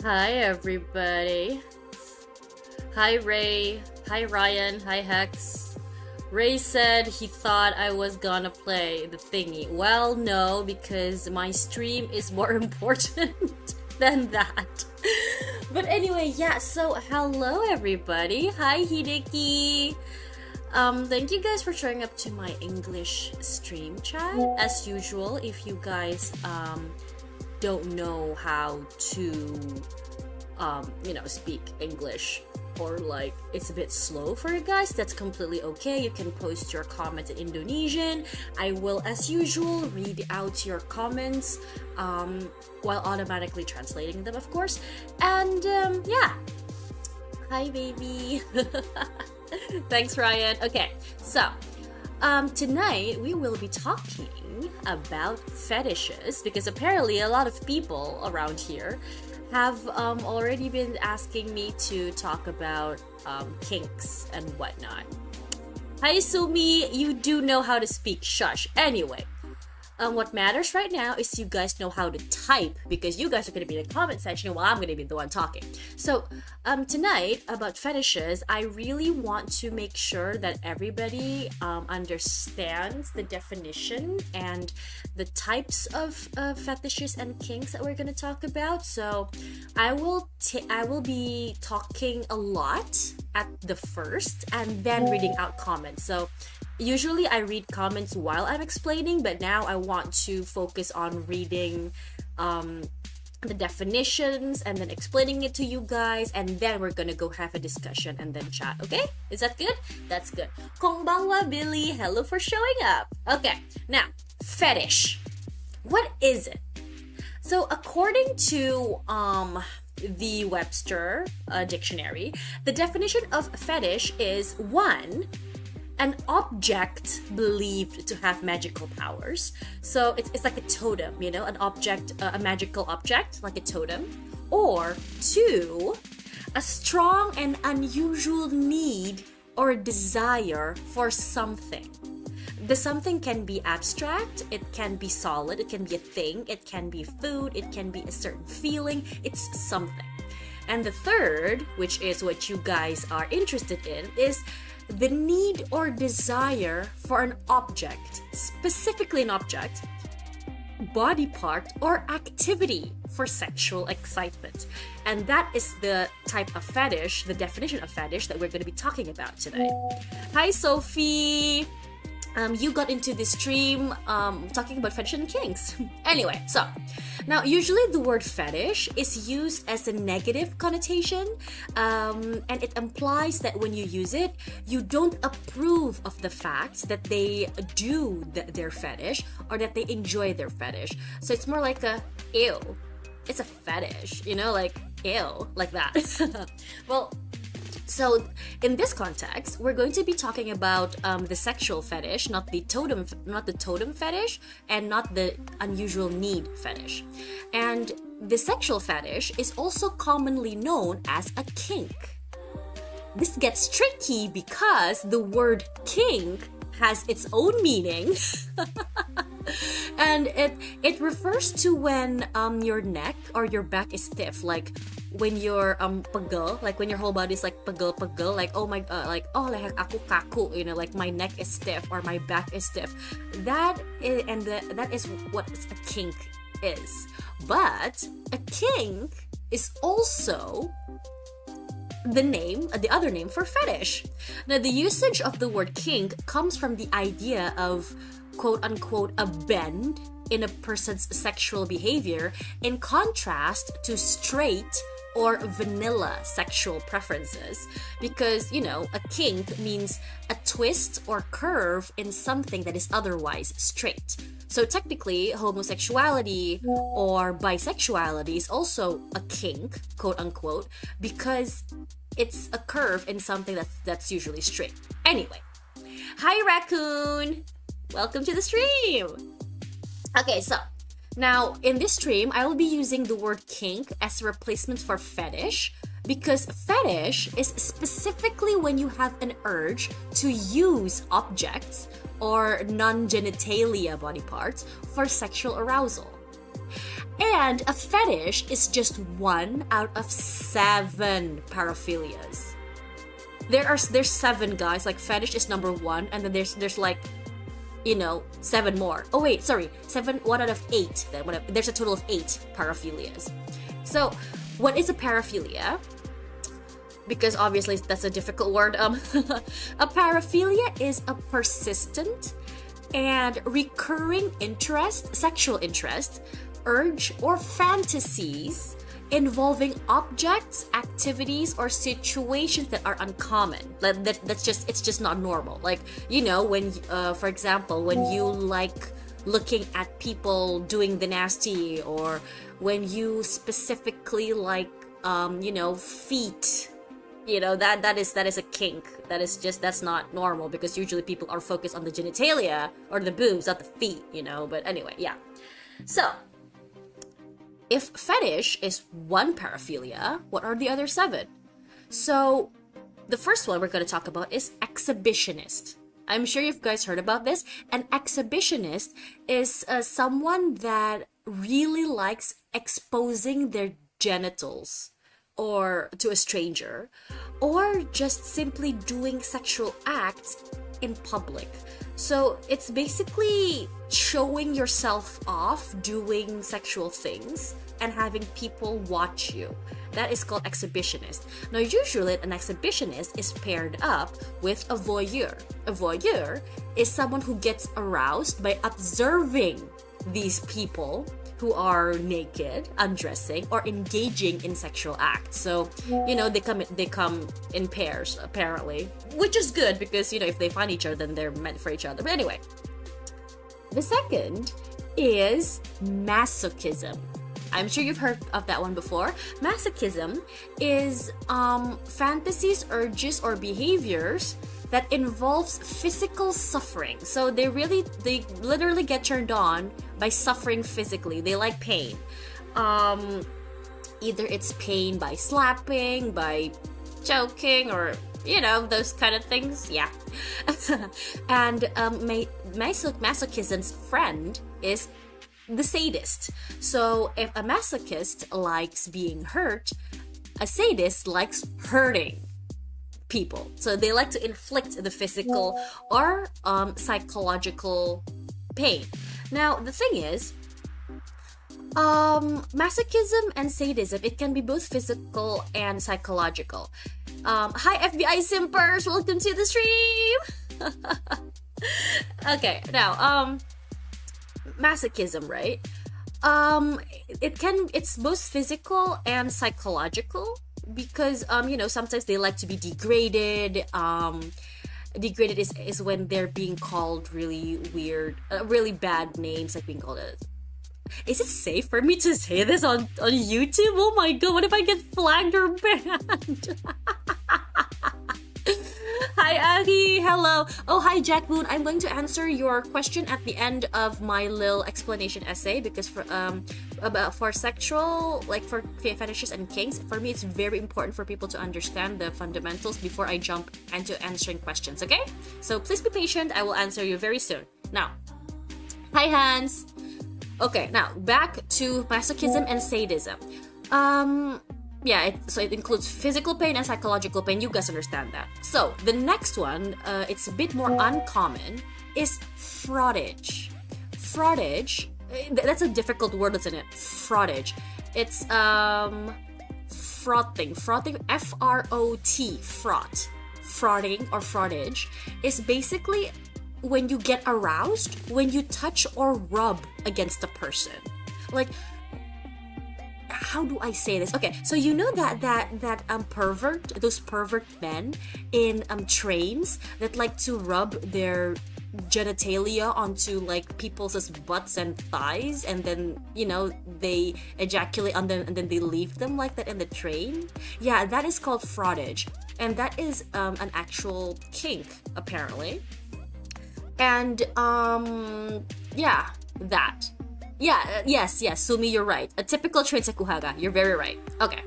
Hi, everybody. Hi, Ray. Hi, Ryan. Hi, Hex. Ray said he thought I was gonna play the thingy. Well, no, because my stream is more important than that. But anyway, yeah, so hello, everybody. Hi, Hideki. Thank you guys for showing up to my English stream chat. As usual, if you guys, don't know how to speak English, or like it's a bit slow for you guys, that's completely okay. You can post your comments in Indonesian. I will, as usual, read out your comments while automatically translating them, of course. And yeah, hi baby. Thanks, Ryan. Okay, so tonight we will be talking about fetishes, because apparently a lot of people around here have already been asking me to talk about kinks and whatnot. Hi Sumi, you do know how to speak. Shush. Anyway, what matters right now is you guys know how to type, because you guys are going to be in the comment section while I'm going to be the one talking. So tonight, about fetishes, I really want to make sure that everybody understands the definition and the types of fetishes and kinks that we're going to talk about. So I will be talking a lot at the first and then reading out comments. So usually I read comments while I'm explaining, but now I want to focus on reading the definitions and then explaining it to you guys, and then we're gonna go have a discussion and then chat, okay? Is that good? That's good. Konbanwa Billy, hello for showing up. Okay, now, fetish. What is it? So according to the Webster dictionary, the definition of fetish is 1, an object believed to have magical powers. So it's like a totem, an object, a magical object, like a totem. Or 2, a strong and unusual need or desire for something. The something can be abstract, it can be solid, it can be a thing, it can be food, it can be a certain feeling, it's something. And the third, which is what you guys are interested in, is the need or desire for an object, specifically an object, body part, or activity for sexual excitement. And that is the type of fetish, the definition of fetish that we're going to be talking about today. Hi, Sophie! You got into this stream talking about fetish and kinks. Anyway, so now usually the word fetish is used as a negative connotation, and it implies that when you use it, you don't approve of the fact that they do their fetish or that they enjoy their fetish. So it's more like a ew, it's a fetish, like ew, like that. Well, so in this context, we're going to be talking about the sexual fetish, not the totem fetish, and not the unusual need fetish. And the sexual fetish is also commonly known as a kink. This gets tricky because the word kink has its own meaning. And it refers to when your neck or your back is stiff, like when you're pegel, like when your whole body is like pegel, like oh my like aku kaku, like my neck is stiff or my back is stiff. That is what a kink is. But a kink is also the other name for fetish. Now, the usage of the word kink comes from the idea of quote-unquote a bend in a person's sexual behavior, in contrast to straight or vanilla sexual preferences, because a kink means a twist or curve in something that is otherwise straight. So technically, homosexuality or bisexuality is also a kink, quote-unquote, because it's a curve in something that's usually straight. Anyway, hi Raccoon! Welcome to the stream! Okay, so now in this stream, I will be using the word kink as a replacement for fetish, because fetish is specifically when you have an urge to use objects or non-genitalia body parts for sexual arousal. And a fetish is just 1 out of 7 paraphilias. There's 7 guys, like fetish is number 1, and then there's like, 7 more. Oh wait, sorry, 1 out of 8. There's a total of 8 paraphilias. So, what is a paraphilia? Because obviously that's a difficult word. A paraphilia is a persistent and recurring interest, sexual interest, urge, or fantasies involving objects, activities, or situations that are uncommon. It's just not normal. Like, when, for example, when you like looking at people doing the nasty, or when you specifically like, feet. That is a kink. That's not normal, because usually people are focused on the genitalia or the boobs, not the feet, But anyway, yeah. So, if fetish is 1 paraphilia, what are the other 7? So, the first one we're going to talk about is exhibitionist. I'm sure you guys heard about this. An exhibitionist is someone that really likes exposing their genitals or to a stranger, or just simply doing sexual acts in public. So it's basically showing yourself off, doing sexual things, and having people watch you. That is called exhibitionist. Now, usually an exhibitionist is paired up with a voyeur. A voyeur is someone who gets aroused by observing these people who are naked, undressing, or engaging in sexual acts. So, they come in pairs, apparently. Which is good, because, if they find each other, then they're meant for each other. But anyway. The second is masochism. I'm sure you've heard of that one before. Masochism is fantasies, urges, or behaviors that involves physical suffering. So they literally get turned on by suffering physically. They like pain. Either it's pain by slapping, by choking, or those kind of things. Yeah. And masochism's friend is the sadist. So if a masochist likes being hurt, a sadist likes hurting people. So they like to inflict the physical or psychological pain. Now, the thing is, masochism and sadism, it can be both physical and psychological. Hi FBI simpers, welcome to the stream. Okay, now masochism, right? It's both physical and psychological, because sometimes they like to be degraded. Degraded is when they're being called really weird, really bad names, like being called Is it safe for me to say this on YouTube? Oh my god, what if I get flagged or banned? Hi Aggie, hello. Oh, hi Jack Boone. I'm going to answer your question at the end of my little explanation essay, because for sexual, like for fetishes and kinks, for me it's very important for people to understand the fundamentals before I jump into answering questions, okay? So please be patient, I will answer you very soon. Now, hi Hans. Okay, now back to masochism and sadism. So it includes physical pain and psychological pain. You guys understand that. So the next one, it's a bit more uncommon, is frottage. Frottage, that's a difficult word, isn't it? Frottage. It's frotting, F-R-O-T, frot. Frotting or frottage is basically when you get aroused, when you touch or rub against a person. Like, how do I say this? Okay, so that pervert, those pervert men in trains that like to rub their genitalia onto like people's butts and thighs, and then they ejaculate on them and then they leave them like that in the train. Yeah, that is called frottage, and that is an actual kink apparently. And yes, Sumi, you're right. A typical train sakuhaga. You're very right. Okay.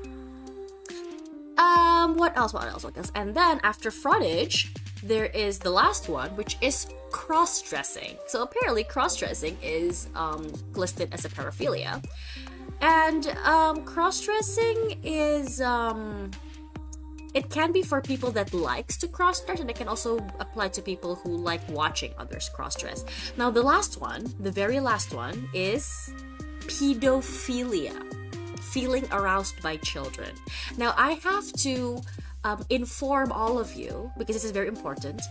What else? And then after frottage, there is the last one, which is cross-dressing. So apparently cross-dressing is listed as a paraphilia. And cross-dressing is it can be for people that likes to cross-dress, and it can also apply to people who like watching others cross-dress. Now the very last one is pedophilia, feeling aroused by children. Now I have to inform all of you, because this is very important.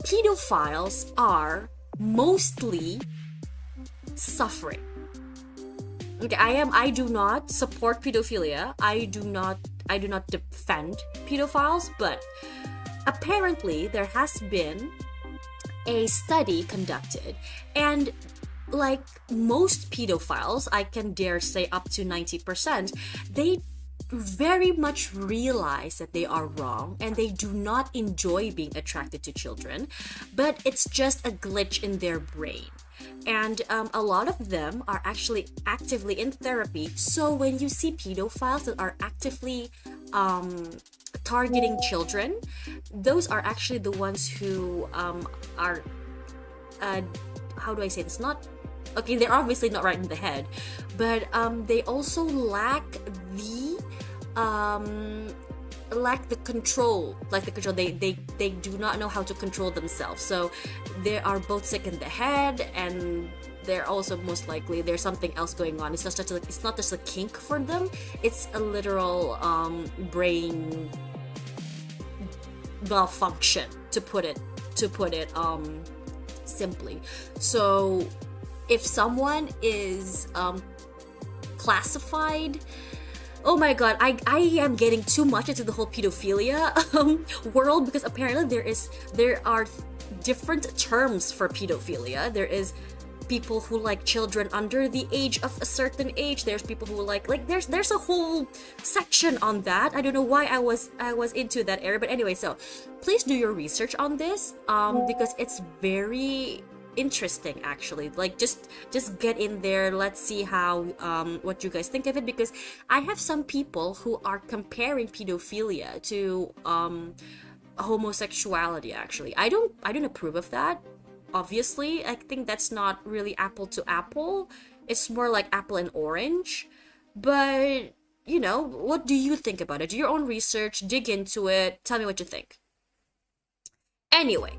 Pedophiles are mostly suffering. Okay, I do not support pedophilia. I do not defend pedophiles, but apparently there has been a study conducted, and like most pedophiles, I can dare say up to 90%, they very much realize that they are wrong and they do not enjoy being attracted to children, but it's just a glitch in their brain. And a lot of them are actually actively in therapy. So when you see pedophiles that are actively targeting children, those are actually the ones who are how do I say this? Not okay. They're obviously not right in the head, but they also lack the control. They do not know how to control themselves, so they are both sick in the head, and they're also most likely there's something else going on. It's not just a kink for them, it's a literal brain malfunction, to put it simply. So if someone is classified, oh my god, I am getting too much into the whole pedophilia world, because apparently there are different terms for pedophilia. There is people who like children under the age of a certain age. There's people who like there's a whole section on that. I don't know why I was into that area, but anyway, so please do your research on this because it's very interesting, actually. Like just get in there. Let's see how what you guys think of it, because I have some people who are comparing pedophilia to homosexuality. Actually, I don't approve of that. Obviously, I think that's not really apple to apple. It's more like apple and orange. But you know, what do you think about it? Do your own research, dig into it, tell me what you think. Anyway,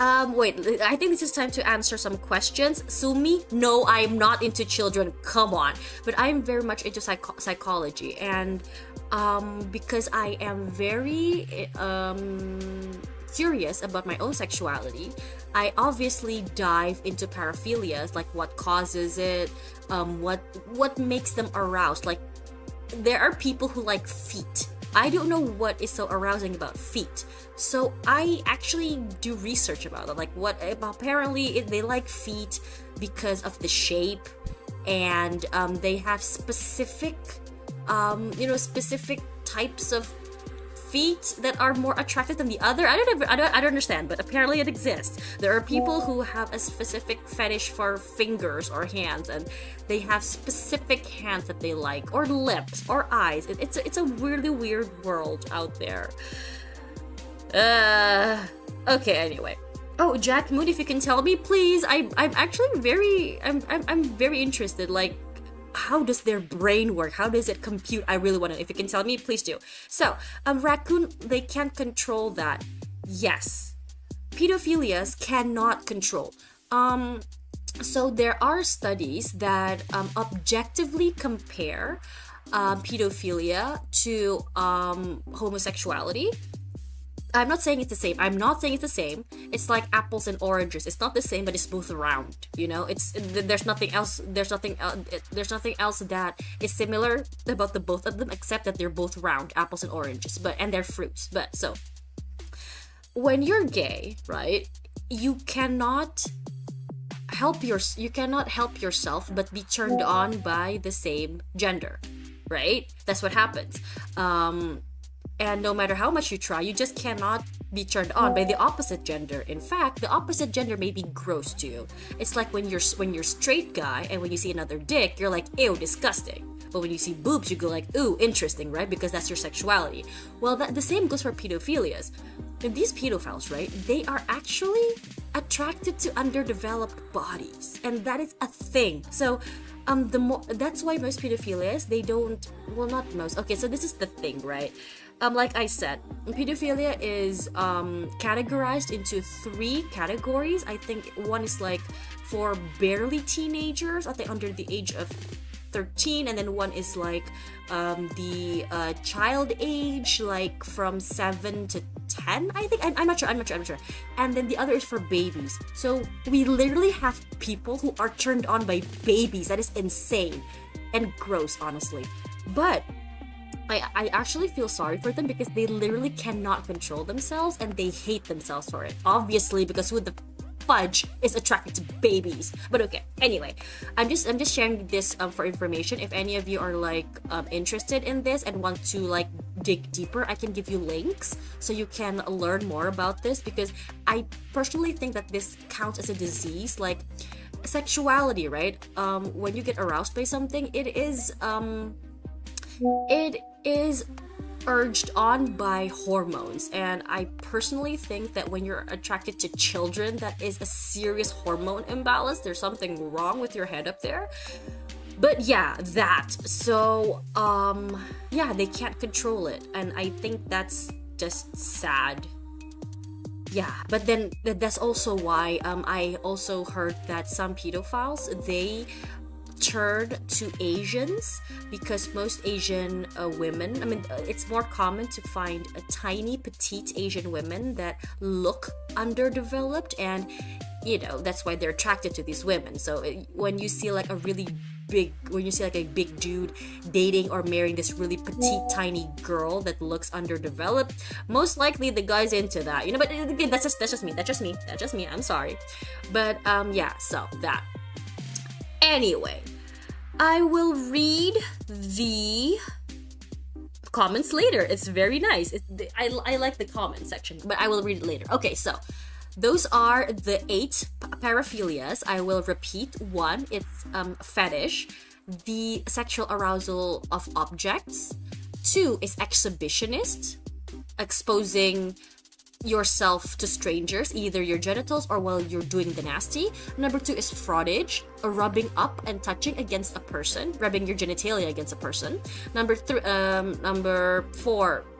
wait, I think this is time to answer some questions. Sumi, no, I'm not into children, come on. But I'm very much into psychology, and because I am very curious about my own sexuality, I obviously dive into paraphilias, like what causes it, what makes them aroused. Like, there are people who like feet. I don't know what is so arousing about feet. So I actually do research about it. Like, what apparently they like feet because of the shape, and they have specific types of feet that are more attractive than the other. I don't understand, but apparently it exists. There are people who have a specific fetish for fingers or hands, and they have specific hands that they like, or lips, or eyes. It's a really weird world out there. Okay, anyway. Oh, Jack Moon, if you can tell me, please. I'm actually I'm very interested. Like, how does their brain work? How does it compute? I really want to know. If you can tell me, please do. So, raccoon, they can't control that. Yes. Pedophilias cannot control. So there are studies that objectively compare pedophilia to homosexuality. I'm not saying it's the same. It's like apples and oranges. It's not the same, but it's both round. You know, there's nothing else that is similar about the both of them, except that they're both round, apples and oranges. And they're fruits. But so, when you're gay, right, you cannot help yourself but be turned on by the same gender, right? That's what happens. And no matter how much you try, you just cannot be turned on by the opposite gender. In fact, the opposite gender may be gross to you. It's like when you're straight guy, and when you see another dick, you're like, ew, disgusting. but when you see boobs, you go like, ooh, interesting, right? Because that's your sexuality. Well, the same goes for pedophilias. And these pedophiles, right, they are actually attracted to underdeveloped bodies, and that is a thing. So that's why most pedophilias, they don't, well, not most, okay, so this is the thing, right? Like I said, pedophilia is categorized into 3 categories. I think one is like for barely teenagers, I think under the age of 13, and then one is like the child age, like from 7 to 10, I think. I'm not sure. And then the other is for babies. So we literally have people who are turned on by babies. That is insane and gross, honestly. But I actually feel sorry for them, because they literally cannot control themselves and they hate themselves for it. Obviously, because who the fudge is attracted to babies? But okay, anyway, I'm just sharing this for information. If any of you are like interested in this and want to like dig deeper, I can give you links so you can learn more about this, because I personally think that this counts as a disease, like sexuality, right? When you get aroused by something, it is urged on by hormones, and I personally think that when you're attracted to children, that is a serious hormone imbalance. There's something wrong with your head up there. But yeah, that. So yeah, they can't control it, and I think that's just sad. Yeah, but then that's also why I also heard that some pedophiles, they turn to Asians, because most Asian women, I mean, it's more common to find a tiny petite Asian women that look underdeveloped, and you know, that's why they're attracted to these women. So when you see like a big dude dating or marrying this really petite tiny girl that looks underdeveloped, most likely the guy's into that, you know. But again, that's just me, I'm sorry. But yeah, so that. Anyway, I will read the comments later. It's very nice. I like the comment section, but I will read it later. Okay, so those are the 8 paraphilias. I will repeat. 1, it's fetish, the sexual arousal of objects. 2 is exhibitionist, exposing yourself to strangers, either your genitals or while you're doing the nasty. Number 2 is fraudage, or rubbing up and touching against a person, rubbing your genitalia against a person. Number 4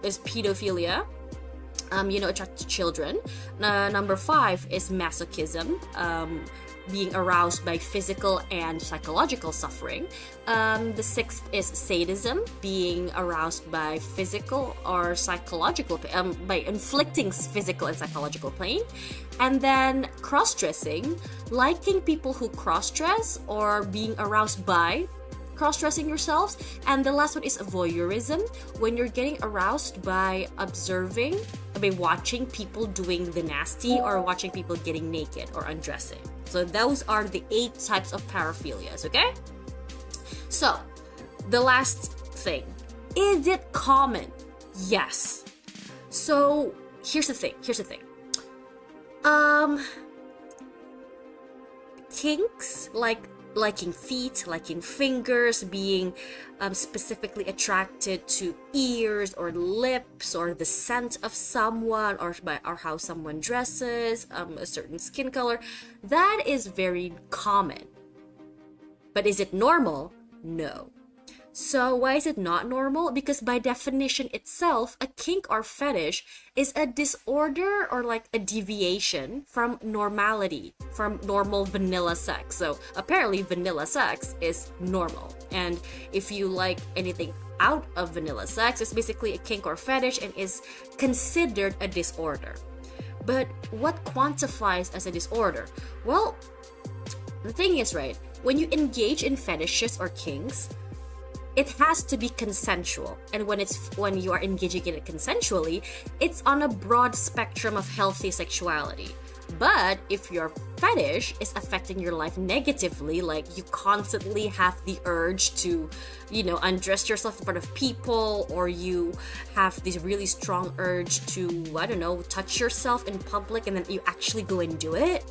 is pedophilia, attracted to children. Number 5 is masochism, being aroused by physical and psychological suffering. The 6th is sadism, being aroused by physical or psychological, by inflicting physical and psychological pain. And then cross-dressing, liking people who cross-dress or being aroused by cross-dressing yourselves. And the last one is voyeurism, when you're getting aroused by watching people doing the nasty or watching people getting naked or undressing. So those are the 8 types of paraphilias, okay? So, the last thing. Is it common? Yes. So, here's the thing. Kinks, like liking feet, liking fingers, being specifically attracted to ears or lips or the scent of someone or how someone dresses, a certain skin color, that is very common. But is it normal? No. So why is it not normal? Because by definition itself, a kink or fetish is a disorder or like a deviation from normality, from normal vanilla sex. So apparently vanilla sex is normal. And if you like anything out of vanilla sex, it's basically a kink or fetish and is considered a disorder. But what quantifies as a disorder? Well, the thing is, right, when you engage in fetishes or kinks, it has to be consensual. And when you are engaging in it consensually, it's on a broad spectrum of healthy sexuality. But if your fetish is affecting your life negatively, like you constantly have the urge to, undress yourself in front of people, or you have this really strong urge to, touch yourself in public, and then you actually go and do it,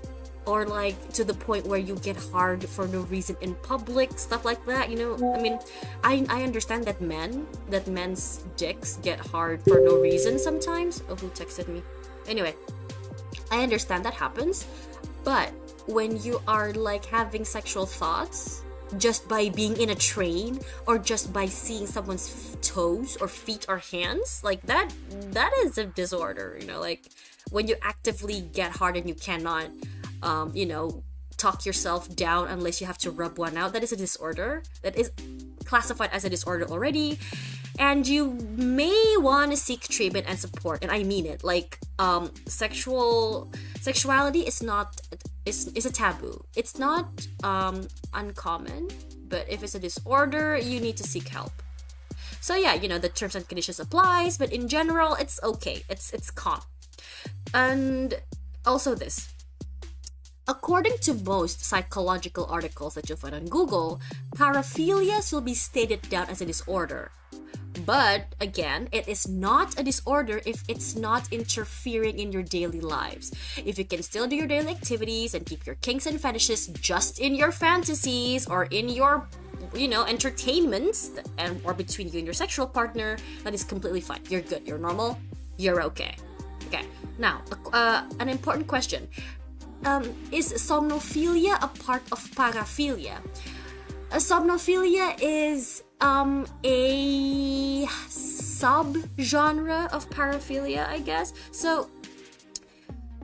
or like to the point where you get hard for no reason in public, stuff like that, you know. I mean, I understand that men's dicks get hard for no reason sometimes. Oh, who texted me? Anyway, I understand that happens, but when you are like having sexual thoughts just by being in a train or just by seeing someone's toes or feet or hands, like that is a disorder, you know. Like when you actively get hard and you cannot you know, talk yourself down unless you have to rub one out, that is a disorder. That is classified as a disorder already, and you may want to seek treatment and support. And I mean it. Like sexuality is a taboo. It's not uncommon, but if it's a disorder, you need to seek help. So yeah, you know, the terms and conditions applies, but in general, it's okay. It's calm. And also this. According to most psychological articles that you'll find on Google, paraphilia will be stated down as a disorder. But again, it is not a disorder if it's not interfering in your daily lives. If you can still do your daily activities and keep your kinks and fetishes just in your fantasies or in your, you know, entertainments and or between you and your sexual partner, that is completely fine. You're good. You're normal. You're okay. Okay. Now, an important question. Is somnophilia a part of paraphilia? Somnophilia is a sub-genre of paraphilia, I guess. So,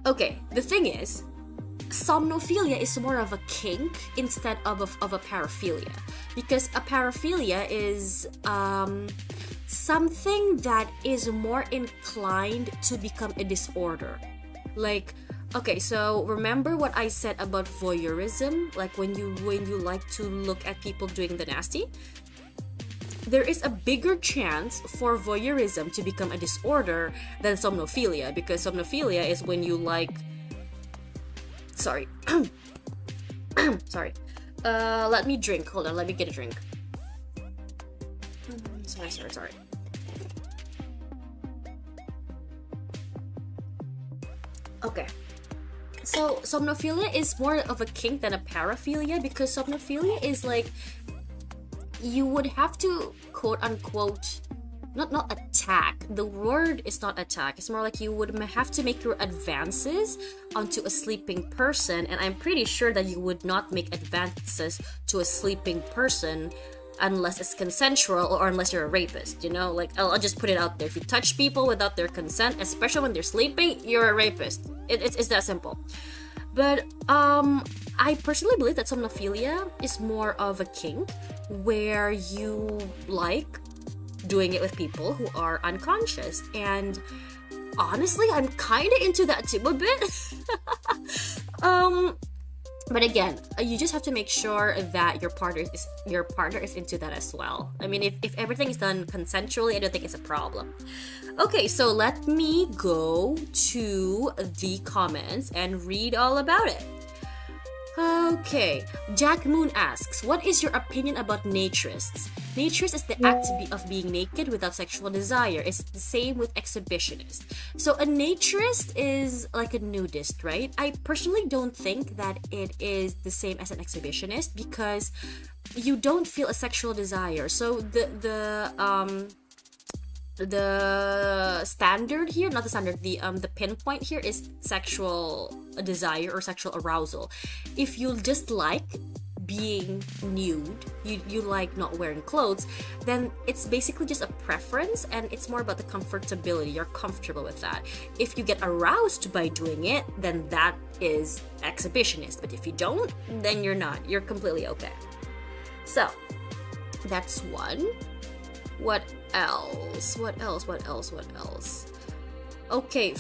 okay, the thing is, somnophilia is more of a kink instead of a paraphilia. Because a paraphilia is something that is more inclined to become a disorder. Like, okay, so remember what I said about voyeurism? Like when you like to look at people doing the nasty? There is a bigger chance for voyeurism to become a disorder than somnophilia, because somnophilia is when you like... Sorry. Sorry. Let me drink. Hold on, let me get a drink. Sorry. Okay. So somnophilia is more of a kink than a paraphilia, because somnophilia is like you would have to quote unquote not attack. The word is not attack. It's more like you would have to make your advances onto a sleeping person, and I'm pretty sure that you would not make advances to a sleeping person unless it's consensual or unless you're a rapist, you know? Like, I'll just put it out there. If you touch people without their consent, especially when they're sleeping, you're a rapist. It's that simple. But I personally believe that somnophilia is more of a kink where you like doing it with people who are unconscious. And honestly, I'm kind of into that too a bit. But again, you just have to make sure that your partner is into that as well. I mean, if everything is done consensually, I don't think it's a problem. Okay, so let me go to the comments and read all about it. Okay, Jack Moon asks, what is your opinion about naturists? Naturist is the act of being naked without sexual desire. It's the same with exhibitionist. So a naturist is like a nudist, right? I personally don't think that it is the same as an exhibitionist because you don't feel a sexual desire. So the standard here, not the standard, the pinpoint here is sexual desire or sexual arousal. If you just like being nude, you like not wearing clothes, then it's basically just a preference and it's more about the comfortability. You're comfortable with that. If you get aroused by doing it, then that is exhibitionist. But if you don't, then you're not. You're completely okay. So that's one. What else? Okay,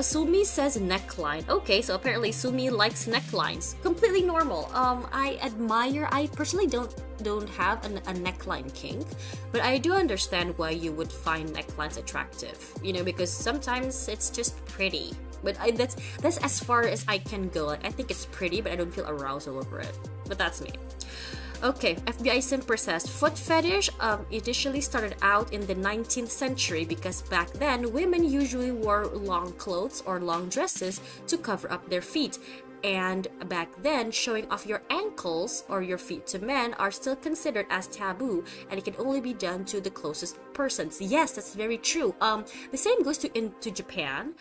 Sumi says neckline. Okay, so apparently Sumi likes necklines. Completely normal. I personally don't have a neckline kink, but I do understand why you would find necklines attractive. You know, because sometimes it's just pretty. But that's as far as I can go. Like, I think it's pretty, but I don't feel arousal over it. But that's me. Okay, FBI Simper says, foot fetish initially started out in the 19th century because back then, women usually wore long clothes or long dresses to cover up their feet. And back then, showing off your ankles or your feet to men are still considered as taboo, and it can only be done to the closest persons. Yes, that's very true. The same goes to Japan.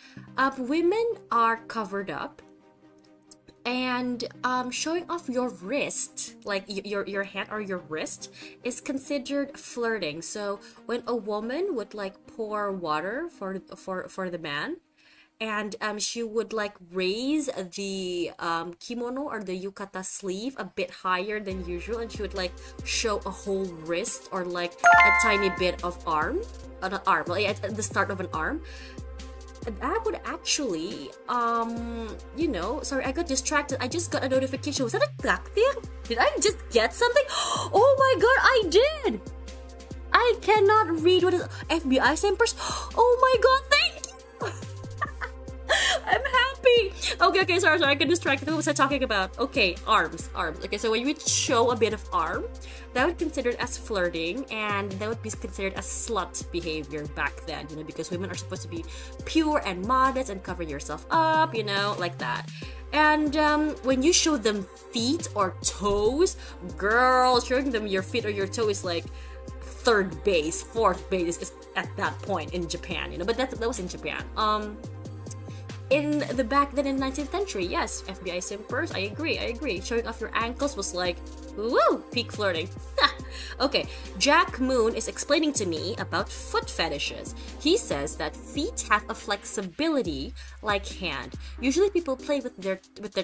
Women are covered up, and showing off your wrist, like your hand or your wrist, is considered flirting. So when a woman would like pour water for the man, and she would like raise the kimono or the yukata sleeve a bit higher than usual, and she would like show a whole wrist or like a tiny bit of arm, not arm, like at the start of an arm. That would actually, sorry, I got distracted. I just got a notification. Was that a tactic? Did I just get something? Oh my god, I did! I cannot read what is FBI simpers. Oh my god, thank you! I'm happy. Okay, sorry, I got distracted. What was I talking about? Okay, arms. Okay, so when you would show a bit of arm, that would be considered as flirting, and that would be considered as slut behavior back then, because women are supposed to be pure and modest and cover yourself up, like that. And when you show them feet or toes, girl, showing them your feet or your toe is like third base, fourth base is at that point in Japan, but that was in Japan. In the back then in 19th century, yes, FBI simpers, I agree. Showing off your ankles was like, woo, peak flirting. Okay, Jack Moon is explaining to me about foot fetishes. He says that feet have a flexibility like hand. Usually people play with their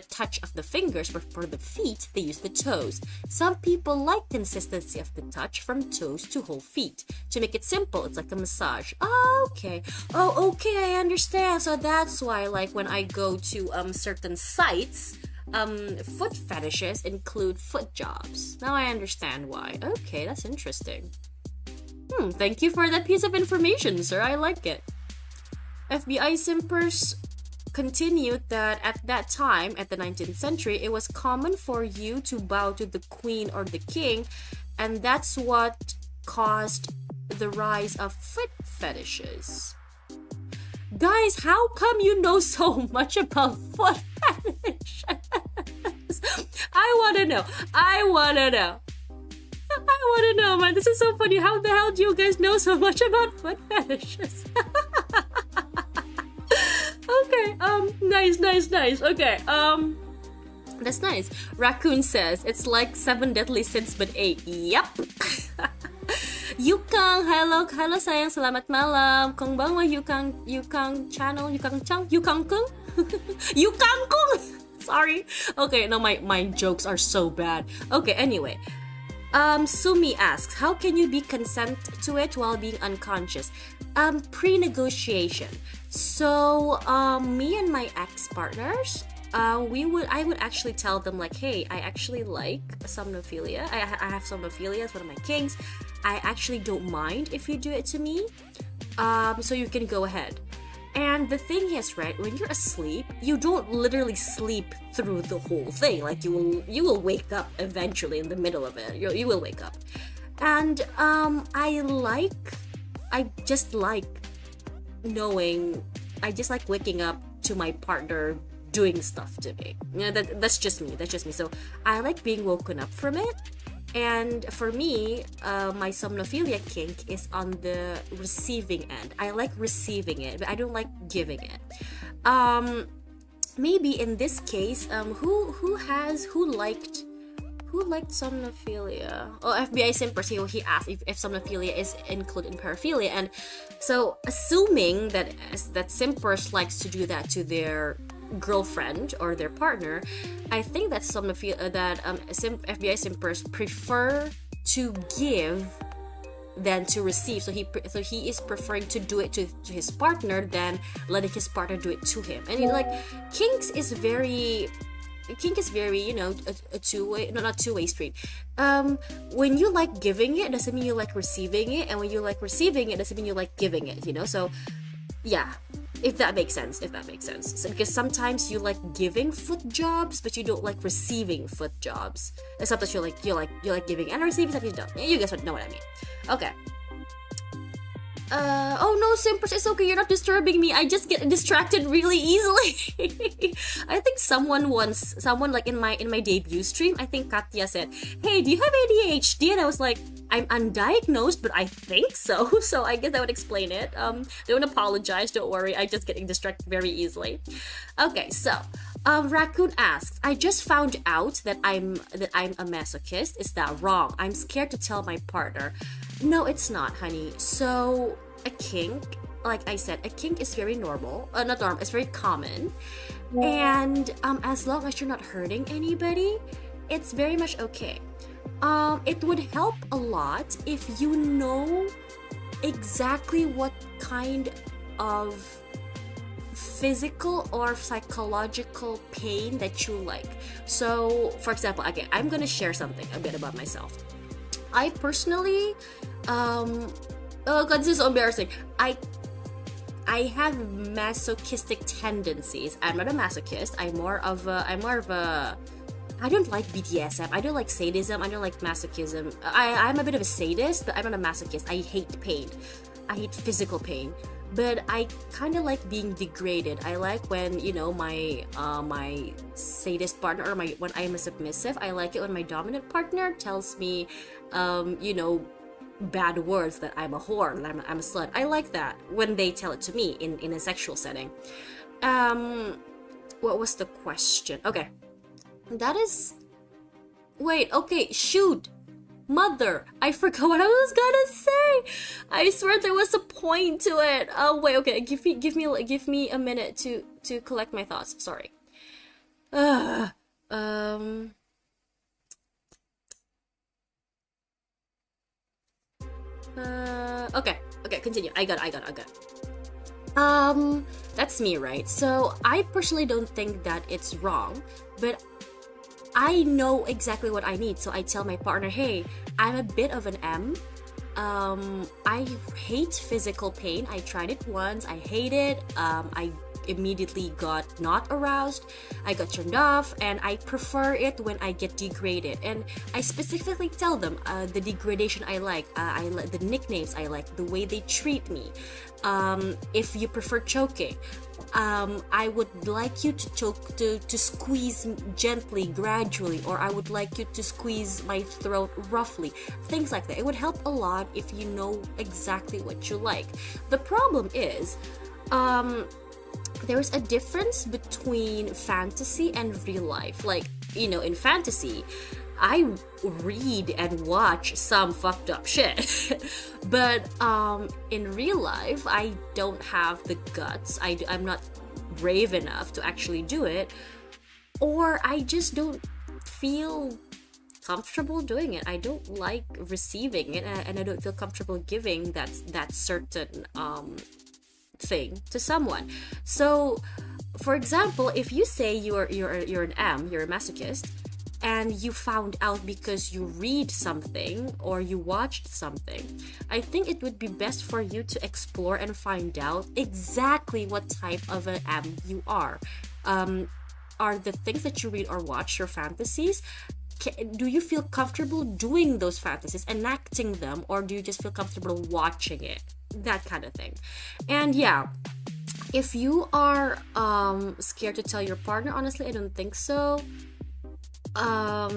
touch of the fingers, but for the feet, they use the toes. Some people like consistency of the touch from toes to whole feet. To make it simple, it's like a massage. Oh, okay, I understand. So that's why, like, when I go to certain sites, foot fetishes include foot jobs. Now I understand why. Okay, that's interesting. Thank you for that piece of information, sir. I like it. FBI simpers continued that at that time, at the 19th century, it was common for you to bow to the queen or the king, and that's what caused the rise of foot fetishes. Guys, how come you know so much about foot fetishes? I wanna know, man. This is so funny. How the hell do you guys know so much about foot fetishes? Okay, nice. Okay, that's nice. Raccoon says, it's like 7 deadly sins but 8. Yep. Yukang, hello sayang, selamat malam. Konbanwa Yukang channel, Yukang kung? Yukang kung! Sorry. Okay, no, my jokes are so bad. Okay, anyway. Sumi asks, how can you be consent to it while being unconscious? Pre-negotiation. So, me and my ex-partners, I would actually tell them like, hey, I actually like somnophilia. I have somnophilia, it's one of my kinks. I actually don't mind if you do it to me. So you can go ahead. And the thing is, right, when you're asleep, you don't literally sleep through the whole thing. Like you will wake up eventually in the middle of it. You will wake up. And I just like waking up to my partner doing stuff to me. That's just me. So I like being woken up from it. And for me, my somnophilia kink is on the receiving end. I like receiving it, but I don't like giving it. Maybe in this case, who liked somnophilia? Oh, FBI simpers, he asked if somnophilia is included in paraphilia, and so assuming that simpers likes to do that to their girlfriend or their partner, I think that FBI simpers prefer to give than to receive. So he is preferring to do it to his partner than letting his partner do it to him. And Kinks is very, a two-way, not two-way street. When you like giving it, doesn't mean you like receiving it, and when you like receiving it, doesn't mean you like giving it. So yeah. If that makes sense. So, because sometimes you like giving foot jobs, but you don't like receiving foot jobs. And sometimes you like giving and receiving, sometimes you don't. You guys know what I mean. Okay. Oh no, Simpers, it's okay, you're not disturbing me. I just get distracted really easily. I think someone like in my debut stream, I think Katya said, "Hey, do you have ADHD?" And I was like, "I'm undiagnosed, but I think so." So I guess that would explain it. Don't apologize, don't worry. I just getting distracted very easily. Okay, so Raccoon asks, I just found out that I'm a masochist. Is that wrong? I'm scared to tell my partner. No, it's not, honey. So a kink, like I said, a kink is very normal. Not normal, it's very common. And as long as you're not hurting anybody, it's very much okay. It would help a lot if you know exactly what kind of physical or psychological pain that you like. So, for example, okay, I'm gonna share something a bit about myself. I personally, oh god, this is so embarrassing. I have masochistic tendencies. I'm not a masochist. I'm more of a. I don't like BDSM. I don't like sadism. I don't like masochism. I'm a bit of a sadist, but I'm not a masochist. I hate pain. I hate physical pain. But I kind of like being degraded. I like when, you know, my sadist partner, or when I am a submissive, I like it when my dominant partner tells me, you know, bad words, that I'm a whore, that I'm a slut. I like that when they tell it to me in a sexual setting. What was the question? Okay. That is... Wait, okay, shoot! Mother, I forgot what I was gonna say. I swear there was a point to it. Oh wait, okay, give me a minute to collect my thoughts. Sorry. Okay, continue. I got it. That's me, right? So I personally don't think that it's wrong, but I know exactly what I need, so I tell my partner, hey, I'm a bit of an M. I hate physical pain. I tried it once, I hate it. I immediately got not aroused, I got turned off, and I prefer it when I get degraded. And I specifically tell them the degradation I like the nicknames I like, the way they treat me. If you prefer choking, I would like you to choke, to squeeze gently, gradually, or I would like you to squeeze my throat roughly. Things like that. It would help a lot if you know exactly what you like. The problem is, there's a difference between fantasy and real life. Like, you know, in fantasy, I read and watch some fucked up shit. But in real life, I don't have the guts. I'm not brave enough to actually do it. Or I just don't feel comfortable doing it. I don't like receiving it, and I don't feel comfortable giving that certain thing to someone. So, for example, if you say you're an M, you're a masochist, and you found out because you read something or you watched something, I think it would be best for you to explore and find out exactly what type of an M you are. Are the things that you read or watch your fantasies? Do you feel comfortable doing those fantasies, enacting them, or do you just feel comfortable watching it? That kind of thing. And yeah, if you are scared to tell your partner, honestly, I don't think so. I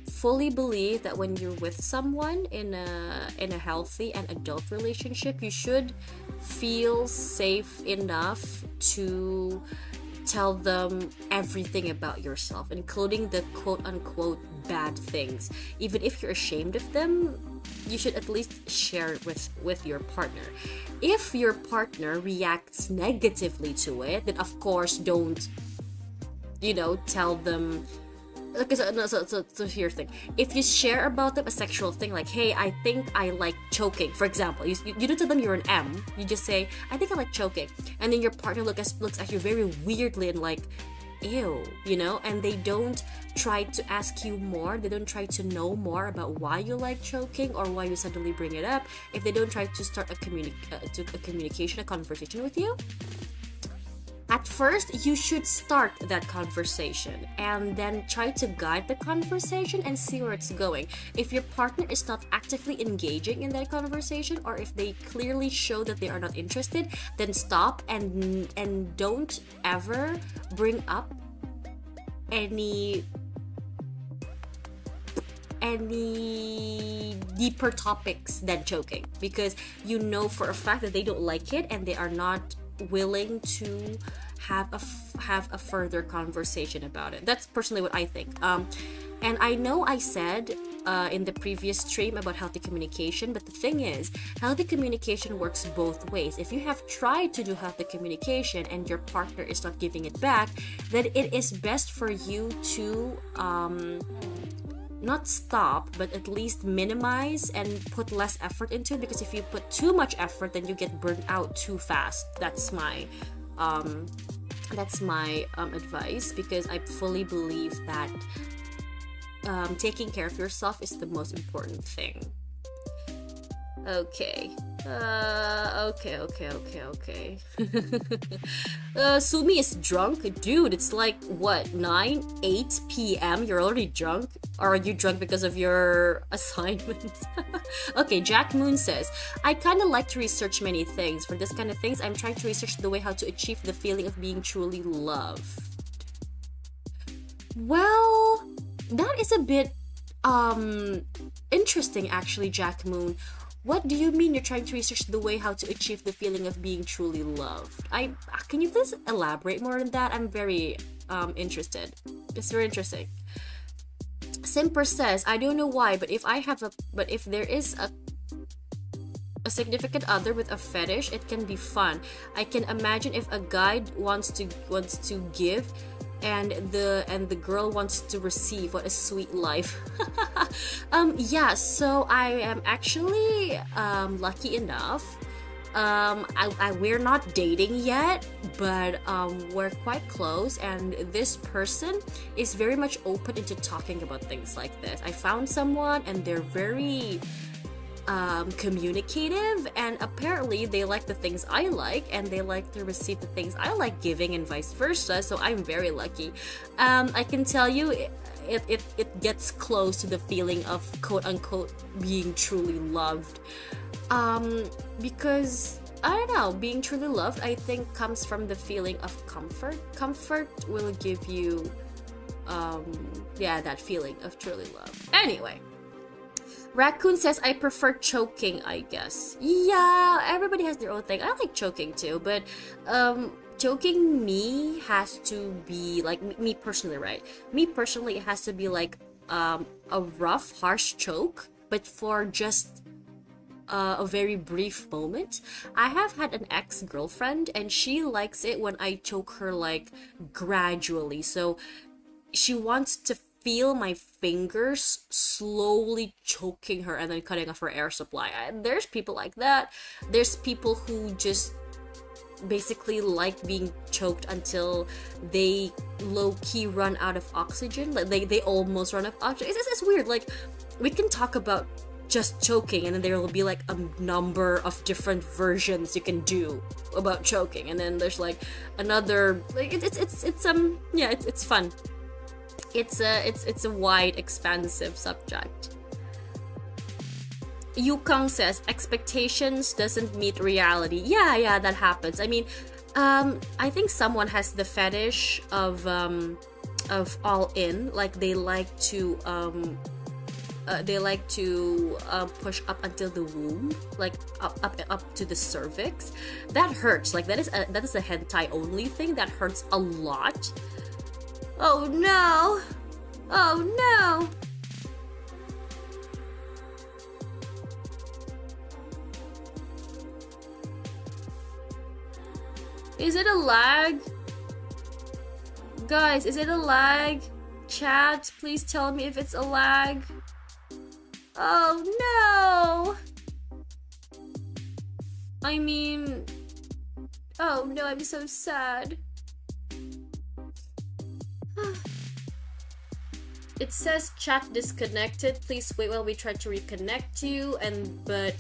fully believe that when you're with someone in a healthy and adult relationship, you should feel safe enough to tell them everything about yourself, including the quote-unquote bad things. Even if you're ashamed of them, you should at least share it with your partner. If your partner reacts negatively to it, then of course don't, you know, tell them. Like, so here's the thing. If you share about them a sexual thing, like, hey, I think I like choking, for example, you don't tell them you're an M. You just say, I think I like choking, and then your partner looks at you very weirdly and like, ew, you know, and they don't try to ask you more. They don't try to know more about why you like choking or why you suddenly bring it up. If they don't try to start a conversation with you, at first, you should start that conversation and then try to guide the conversation and see where it's going. If your partner is not actively engaging in that conversation, or if they clearly show that they are not interested, then stop and don't ever bring up any deeper topics than choking, because you know for a fact that they don't like it and they are not willing to have a further conversation about it. That's personally what I think. And I know I said in the previous stream about healthy communication, but the thing is, healthy communication works both ways. If you have tried to do healthy communication and your partner is not giving it back, then it is best for you to not stop, but at least minimize and put less effort into it, because if you put too much effort, then you get burnt out too fast. That's my advice, because I fully believe that taking care of yourself is the most important thing. Okay. Okay. Sumi is drunk? Dude, it's like, what, 8 p.m.? You're already drunk? Or are you drunk because of your assignment? Okay, Jack Moon says, I kind of like to research many things. For this kind of things, I'm trying to research the way how to achieve the feeling of being truly loved. Well, that is a bit, interesting actually, Jack Moon. What do you mean you're trying to research the way how to achieve the feeling of being truly loved? Can you please elaborate more on that? I'm very interested. It's very interesting. Simper says, I don't know why, but if there is a significant other with a fetish, it can be fun. I can imagine if a guy wants to give and the girl wants to receive. What a sweet life. Yeah, so I am actually lucky enough. We're not dating yet, but we're quite close, and this person is very much open into talking about things like this. I found someone and they're very communicative, and apparently they like the things I like and they like to receive the things I like giving, and vice versa. So I'm very lucky. I can tell you it gets close to the feeling of quote unquote being truly loved, because I don't know, being truly loved, I think, comes from the feeling of comfort will give you that feeling of truly loved. Anyway, Raccoon says, I prefer choking, I guess. Yeah, everybody has their own thing. I like choking too, but choking me has to be like, me personally, right? Me personally, it has to be like a rough, harsh choke, but for just a very brief moment. I have had an ex-girlfriend, and she likes it when I choke her like gradually. So she wants to feel my fingers slowly choking her and then cutting off her air supply. There's people like that. There's people who just basically like being choked until they low-key run out of oxygen. Like they almost run out of oxygen. It's weird. Like, we can talk about just choking, and then there will be like a number of different versions you can do about choking, and then there's like another, like it's fun. It's a wide, expansive subject. Yukong says, expectations doesn't meet reality. Yeah, that happens. I mean, I think someone has the fetish of all in, like they like to push up until the womb, like up to the cervix. That hurts. Like that is a hentai only thing. That hurts a lot. Oh no! Is it a lag? Guys, is it a lag? Chat, please tell me if it's a lag. Oh no! I mean, oh no, I'm so sad. It says chat disconnected. Please wait while we try to reconnect you. But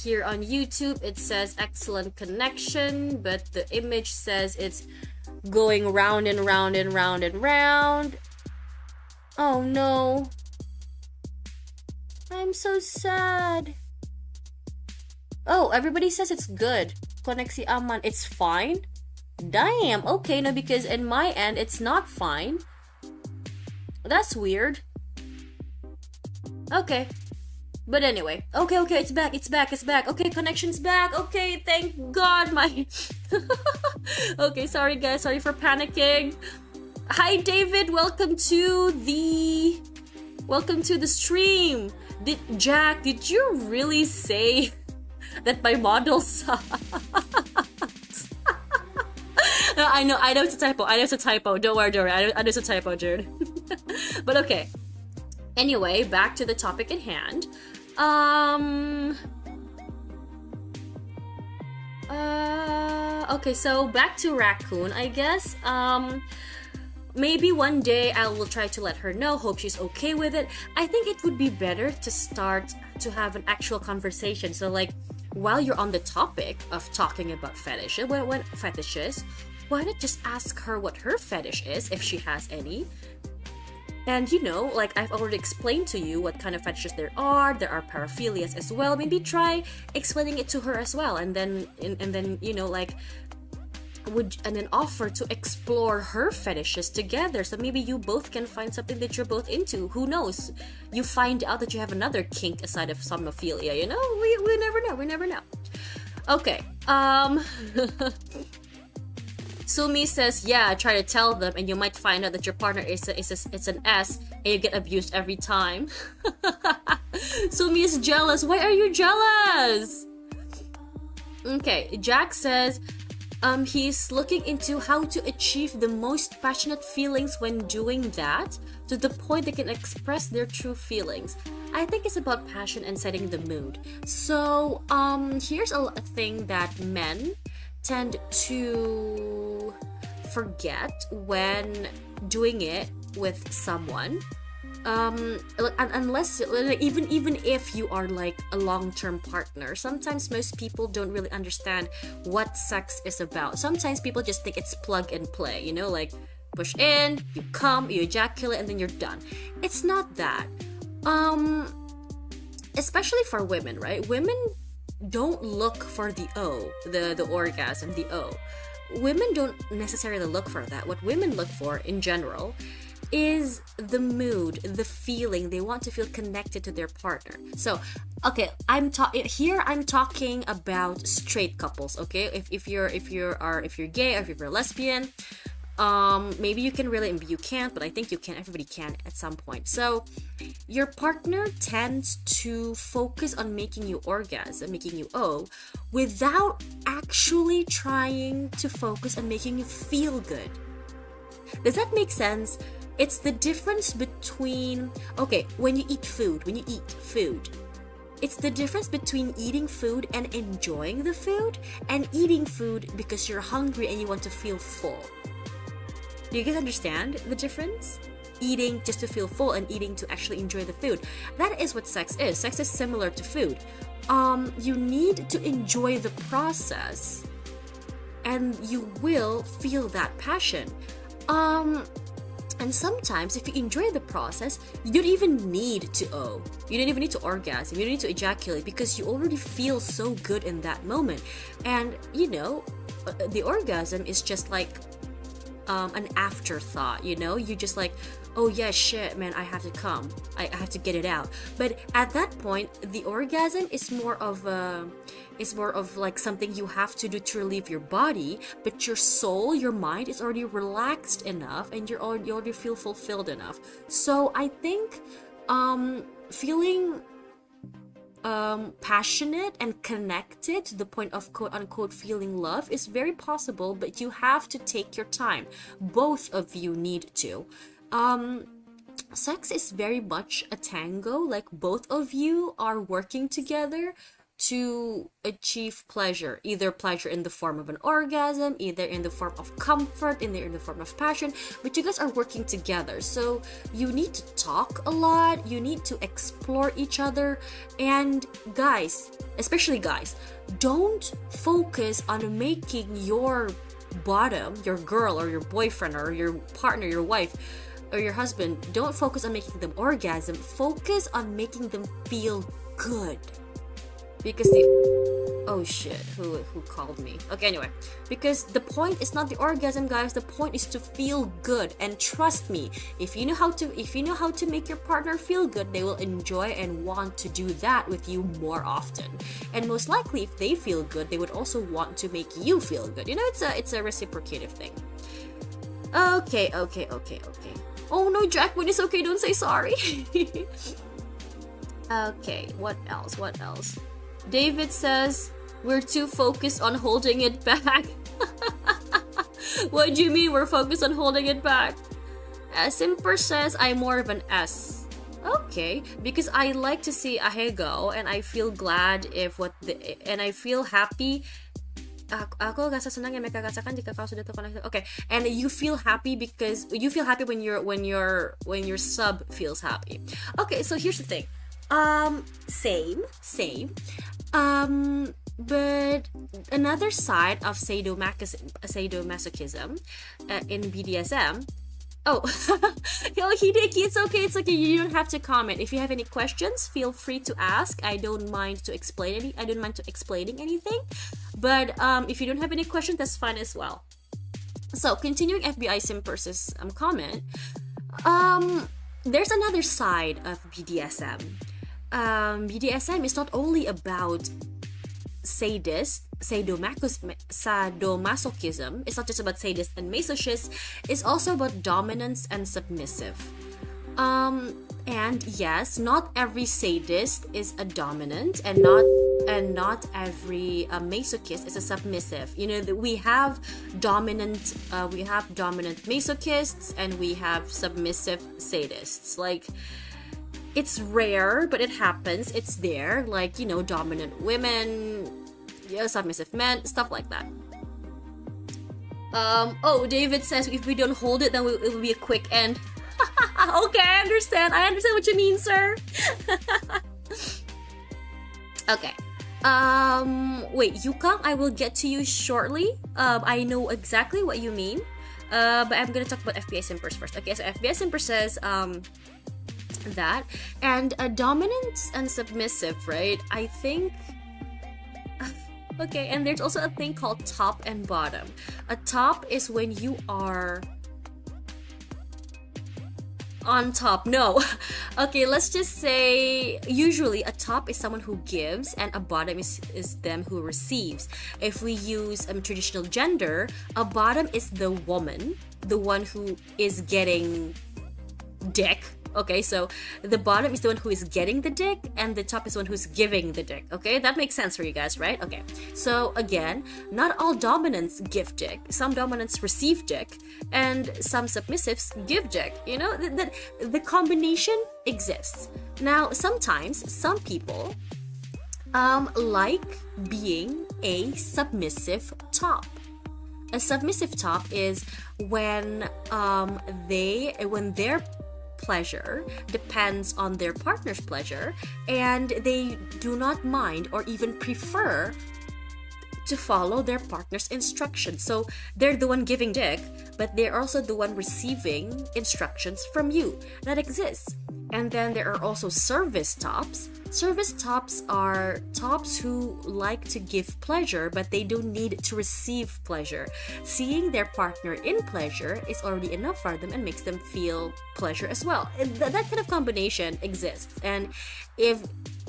here on YouTube it says excellent connection, but the image says it's going round and round and round and round. Oh no. I'm so sad. Oh, everybody says it's good. Koneksi aman. It's fine? Damn. Okay, no, because in my end, it's not fine. That's weird. Okay. But anyway. Okay, it's back. Okay, connection's back. Okay, thank God my... Okay, sorry guys. Sorry for panicking. Hi, David. Welcome to the stream. Jack, did you really say that my model sucks? No, I know it's a typo. Don't worry. I know it's a typo, dude. But okay. Anyway, back to the topic at hand. Okay, so back to Raccoon, I guess. Maybe one day I will try to let her know, hope she's okay with it. I think it would be better to start to have an actual conversation. So like, while you're on the topic of talking about fetishes, why not just ask her what her fetish is, if she has any? And you know, like I've already explained to you what kind of fetishes there are paraphilias as well. Maybe try explaining it to her as well, and then you know, like and then offer to explore her fetishes together. So maybe you both can find something that you're both into. Who knows? You find out that you have another kink aside of somnophilia, you know? We never know. Okay. Sumi says, yeah, try to tell them and you might find out that your partner is an S and you get abused every time. Sumi is jealous. Why are you jealous? Okay, Jack says, he's looking into how to achieve the most passionate feelings when doing that, to the point they can express their true feelings. I think it's about passion and setting the mood. So, here's a thing that men tend to forget when doing it with someone. Unless even if you are like a long-term partner, sometimes most people don't really understand what sex is about. Sometimes people just think it's plug and play, you know, like push in, you come, you ejaculate, and then you're done. It's not that. Especially for women, right? Women don't look for the O, the orgasm, the O. Women don't necessarily look for that. What women look for in general is the mood, the feeling. They want to feel connected to their partner. So, okay, I'm talking about straight couples. Okay, if you're gay or if you're lesbian, maybe you can relate, maybe you can't, but I think you can. Everybody can at some point. So, your partner tends to focus on making you orgasm, making you without actually trying to focus on making you feel good. Does that make sense? It's the difference between, when you eat food, it's the difference between eating food and enjoying the food, and eating food because you're hungry and you want to feel full. Do you guys understand the difference? Eating just to feel full and eating to actually enjoy the food. That is what sex is. Sex is similar to food. You need to enjoy the process, and you will feel that passion. And sometimes if you enjoy the process, you don't even need to you don't even need to orgasm, you don't need to ejaculate, because you already feel so good in that moment. And you know, the orgasm is just like an afterthought, you know? You just like, oh yeah, shit, man, I have to come, I have to get it out. But at that point, the orgasm is more of like something you have to do to relieve your body, but your soul, your mind is already relaxed enough, and you already feel fulfilled enough. So I think feeling passionate and connected to the point of quote-unquote feeling love is very possible, but you have to take your time. Both of you need to. Sex is very much a tango, like both of you are working together to achieve pleasure, either pleasure in the form of an orgasm, either in the form of comfort, either in the form of passion, but you guys are working together. So you need to talk a lot, you need to explore each other, and guys, especially guys, don't focus on making your bottom, your girl or your boyfriend or your partner, your wife or your husband, don't focus on making them orgasm. Focus on making them feel good. Because oh shit, who called me? Okay, anyway, because the point is not the orgasm, guys. The point is to feel good, and trust me, if you know how to make your partner feel good, they will enjoy and want to do that with you more often. And most likely, if they feel good, they would also want to make you feel good. You know, it's a reciprocative thing. Okay. Oh no, Jacqueline, it's okay. Don't say sorry. Okay, what else? David says, we're too focused on holding it back. What do you mean we're focused on holding it back? Simper says, I'm more of an S. Okay, because I like to see ahego and I feel glad and I feel happy. Ako gasa senang yang mereka katakan jika kau sudah terkoneksi. Okay, and you feel happy because you feel happy when your sub feels happy. Okay, so here's the thing. Same. But another side of sadomasochism in BDSM. Oh, yo, Hideki, it's okay. You don't have to comment. If you have any questions, feel free to ask. I don't mind explaining anything. But if you don't have any questions, that's fine as well. So, continuing FBI Simper's comment, there's another side of BDSM. BDSM is not only about sadomasochism. It's not just about sadist and masochist. It's also about dominance and submissive. And yes, not every sadist is a dominant, and not every masochist is a submissive. You know, we have dominant masochists and we have submissive sadists. Like, it's rare, but it happens. It's there, like, you know, dominant women, submissive men, stuff like that. Oh, David says if we don't hold it, then it will be a quick end. Okay, I understand what you mean, sir. Okay. Wait, Yukang, I will get to you shortly. I know exactly what you mean. But I'm gonna talk about FBI Simpers first. Okay, so FBI Simper says, that, and dominant and submissive, right? I think okay, and there's also a thing called top and bottom. A top is when you are on top. No. Okay, let's just say usually a top is someone who gives and a bottom is them who receives. If we use traditional gender, a bottom is the woman, the one who is getting dick. Okay, so the bottom is the one who is getting the dick, and the top is the one who's giving the dick. Okay, that makes sense for you guys, right? Okay, so again, not all dominants give dick. Some dominants receive dick, and some submissives give dick. You know, the combination exists. Now, sometimes some people like being a submissive top. A submissive top is when their pleasure depends on their partner's pleasure, and they do not mind or even prefer to follow their partner's instructions. So they're the one giving dick, but they're also the one receiving instructions from you. That exists. And then there are also service tops. Service tops are tops who like to give pleasure, but they don't need to receive pleasure. Seeing their partner in pleasure is already enough for them and makes them feel pleasure as well. That kind of combination exists. And if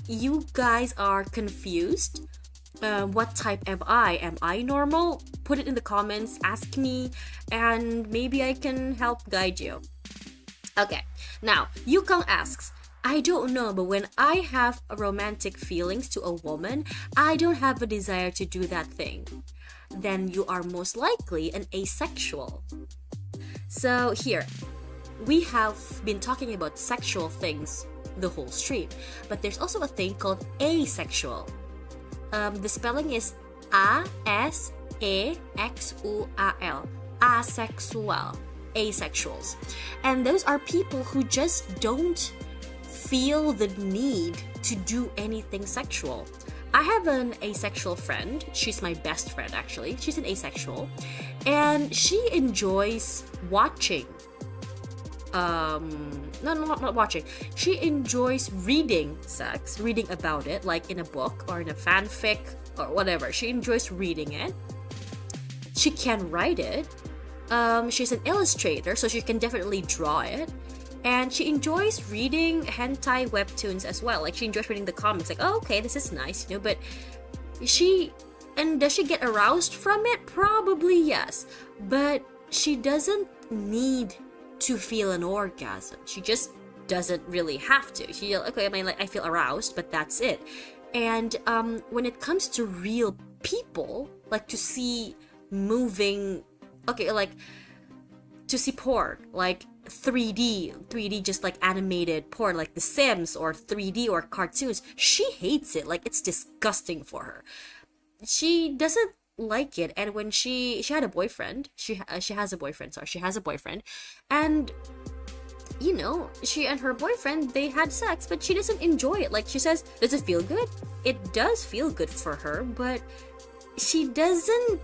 you guys are confused, what type am I? Am I normal? Put it in the comments, ask me, and maybe I can help guide you. Okay, now, Yukang asks, I don't know, but when I have romantic feelings to a woman, I don't have a desire to do that thing. Then you are most likely an asexual. So here, we have been talking about sexual things the whole stream, but there's also a thing called asexual. The spelling is A-S-A-X-U-A-L. Asexual. Asexuals. And those are people who just don't feel the need to do anything sexual. I have an asexual friend. She's my best friend, actually. She's an asexual. And she enjoys watching. Not watching. She enjoys reading sex, reading about it, like in a book or in a fanfic or whatever. She enjoys reading it. She can write it. She's an illustrator, so she can definitely draw it. And she enjoys reading hentai webtoons as well. Like, she enjoys reading the comics. Like, oh, okay, this is nice, you know. But does she get aroused from it? Probably yes. But she doesn't need to feel an orgasm. She just doesn't really have to. She, okay, I mean, like, I feel aroused, but that's it. And when it comes to real people, like, to see moving, okay, like, to see porn, like 3D just like animated porn, like The Sims, or 3D or cartoons, she hates it. Like, it's disgusting for her. She doesn't like it. And when she had a boyfriend, she has a boyfriend, and you know, she and her boyfriend, they had sex, but she doesn't enjoy it. Like, she says, does it feel good? It does feel good for her, but she doesn't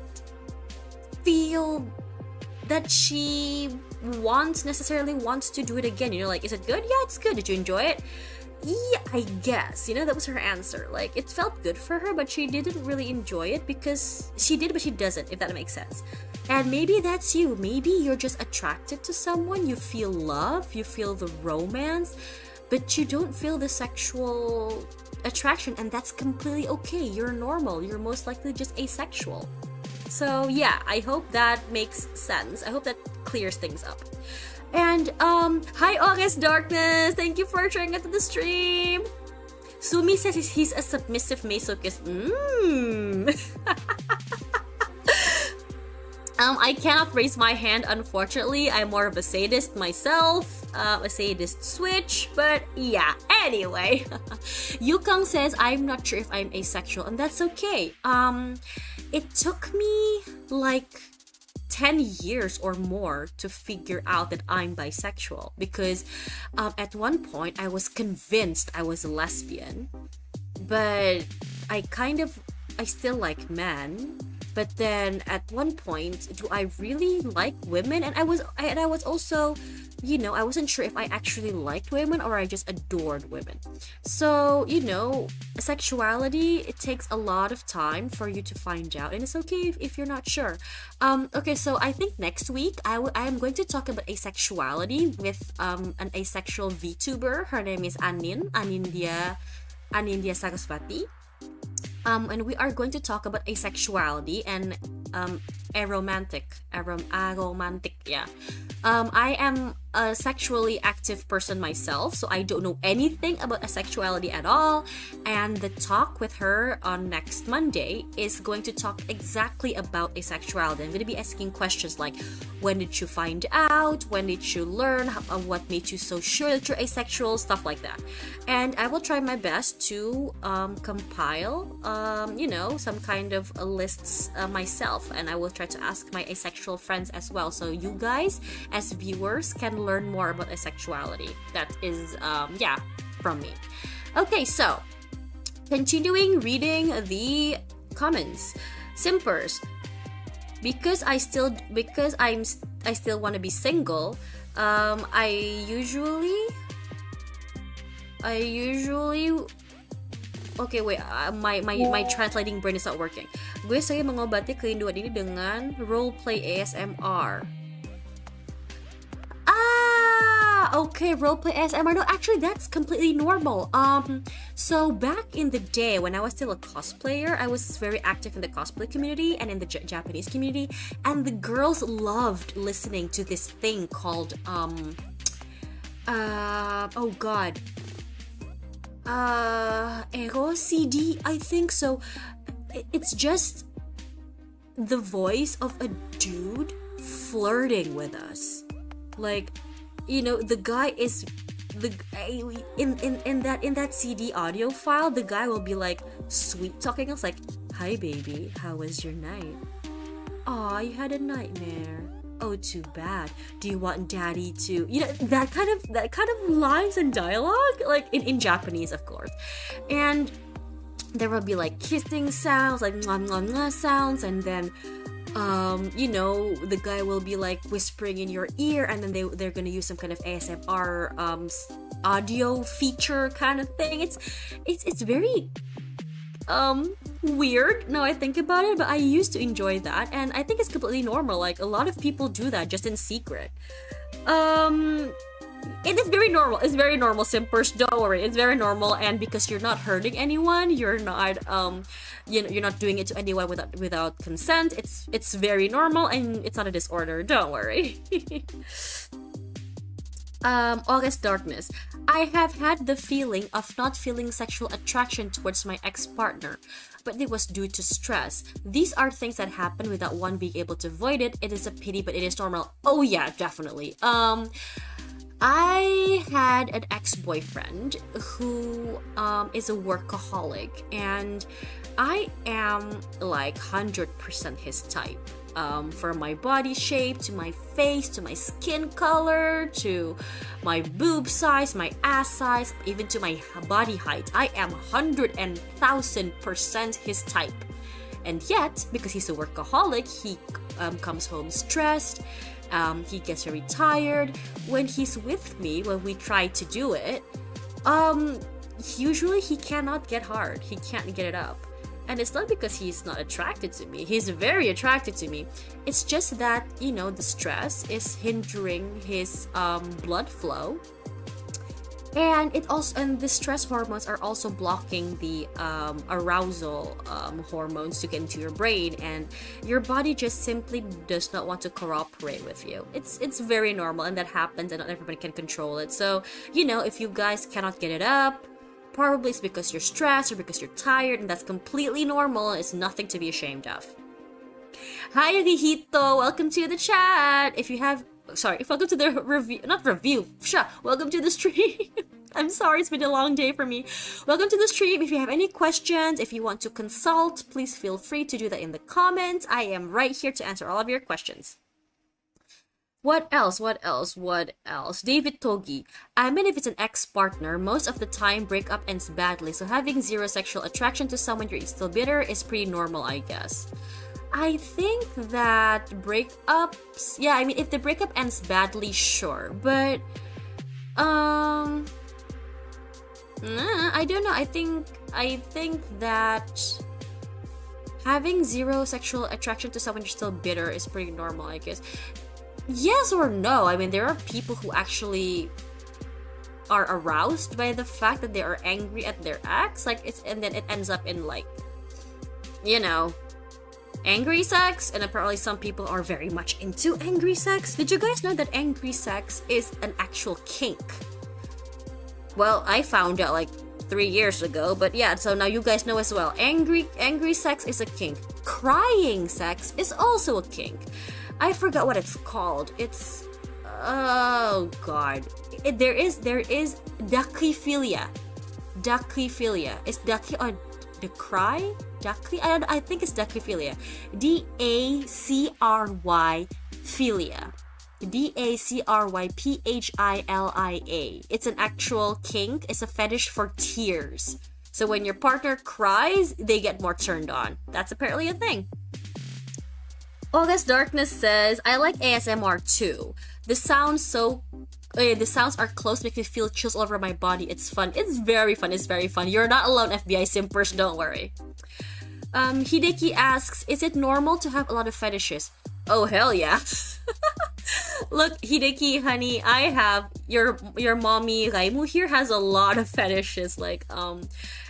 feel that she necessarily wants to do it again. You know, like, is it good? Yeah, it's good. Did you enjoy it? Yeah, I guess. You know, that was her answer. Like, it felt good for her, but she didn't really enjoy it because she did, but she doesn't, if that makes sense. And maybe that's you. Maybe you're just attracted to someone, you feel love, you feel the romance, but you don't feel the sexual attraction, and that's completely okay. You're normal. You're most likely just asexual. So yeah, I hope that makes sense. I hope that clears things up. And hi August Darkness, thank you for sharing it to the stream. Sumi says he's a submissive masochist. I cannot raise my hand, unfortunately. I'm more of a sadist myself, a sadist switch, but yeah, anyway. Yukang says, I'm not sure if I'm asexual, and that's okay. It took me like 10 years or more to figure out that I'm bisexual, because at one point I was convinced I was a lesbian, but I still like men. But then at one point, do I really like women? And I was also, you know, I wasn't sure if I actually liked women or I just adored women. So, you know, sexuality, it takes a lot of time for you to find out, and it's okay if you're not sure. Okay, so I think next week I am going to talk about asexuality with an asexual VTuber. Her name is Anindya Saraswati. And we are going to talk about asexuality and aromantic, yeah. I am a sexually active person myself, so I don't know anything about asexuality at all. And the talk with her on next Monday is going to talk exactly about asexuality. I'm going to be asking questions like, when did you find out? When did you learn? What made you so sure that you're asexual? Stuff like that. And I will try my best to compile, you know, some kind of lists myself. And I will try to ask my asexual friends as well. So you guys, as viewers, can learn more about asexuality. That is, yeah, from me. Okay, so continuing reading the comments. Simpers, because I still want to be single. I usually okay, wait, my translating brain is not working. Gue saya mengobati kerinduan ini dengan roleplay ASMR. Okay, roleplay ASMR. No, actually, that's completely normal. So back in the day when I was still a cosplayer, I was very active in the cosplay community and in the Japanese community, and the girls loved listening to this thing called oh god, Ero CD, I think. So it's just the voice of a dude flirting with us, like, you know, the guy is in that CD audio file, the guy will be like sweet talking us, like, hi baby, how was your night? Aw, you had a nightmare. Oh, too bad. Do you want daddy to, you know, that kind of lines and dialogue, like in Japanese, of course. And there will be like kissing sounds, like mwah, mwah, mwah sounds, and then you know, the guy will be like whispering in your ear, and then they're gonna use some kind of ASMR audio feature kind of thing. It's very weird now I think about it, but I used to enjoy that, and I think it's completely normal. Like, a lot of people do that just in secret. It is very normal. It's very normal, simpers. Don't worry, it's very normal. And because you're not hurting anyone, you're not you're not doing it to anyone without consent. It's very normal, and it's not a disorder. Don't worry. August Darkness. I have had the feeling of not feeling sexual attraction towards my ex-partner, but it was due to stress. These are things that happen without one being able to avoid it. It is a pity, but it is normal. Oh yeah, definitely. I had an ex-boyfriend who is a workaholic, and I am like 100% his type. From my body shape, to my face, to my skin color, to my boob size, my ass size, even to my body height. I am 100,000% his type. And yet, because he's a workaholic, he comes home stressed, he gets very tired. When he's with me, when we try to do it, usually he cannot get hard. He can't get it up. And it's not because he's not attracted to me. He's very attracted to me. It's just that, you know, the stress is hindering his blood flow. And the stress hormones are also blocking the arousal hormones to get into your brain, and your body just simply does not want to cooperate with you. It's very normal, and that happens, and not everybody can control it. So, you know, if you guys cannot get it up, probably it's because you're stressed or because you're tired, and that's completely normal. It's nothing to be ashamed of. Hi, Agihito. Welcome to the chat. Welcome to the welcome to the stream. I'm sorry, it's been a long day for me. Welcome to the stream. If you have any questions, if you want to consult, please feel free to do that in the comments. I am right here to answer all of your questions. What else? David Togi. I mean, if it's an ex-partner, most of the time breakup ends badly, so having zero sexual attraction to someone you're still bitter is pretty normal, I guess. I think that breakups... Yeah, I mean, if the breakup ends badly, sure. But, I don't know. I think that having zero sexual attraction to someone you're still bitter is pretty normal, I guess. Yes or no? I mean, there are people who actually are aroused by the fact that they are angry at their ex, and then it ends up in, like, you know, angry sex, and apparently some people are very much into angry sex. Did you guys know that angry sex is an actual kink? Well, I found out like 3 years ago, but yeah, so now you guys know as well. Angry sex is a kink. Crying sex is also a kink. I forgot what it's called. It's oh god. There is dacryphilia. Dacryphilia. It's dacry or the cry? Dacry? I think it's dacryphilia. D-A-C-R-Y philia. D-A-C-R-Y-P-H-I-L-I-A. It's an actual kink. It's a fetish for tears. So when your partner cries, they get more turned on. That's apparently a thing. August Darkness says, I like ASMR too. The sounds are close, make me feel chills all over my body. It's fun. It's very fun. You're not alone, FBI simpers. Don't worry. Hideki asks, is it normal to have a lot of fetishes? Oh, hell yeah. Look, Hideki, honey, I have your mommy Raimu here has a lot of fetishes,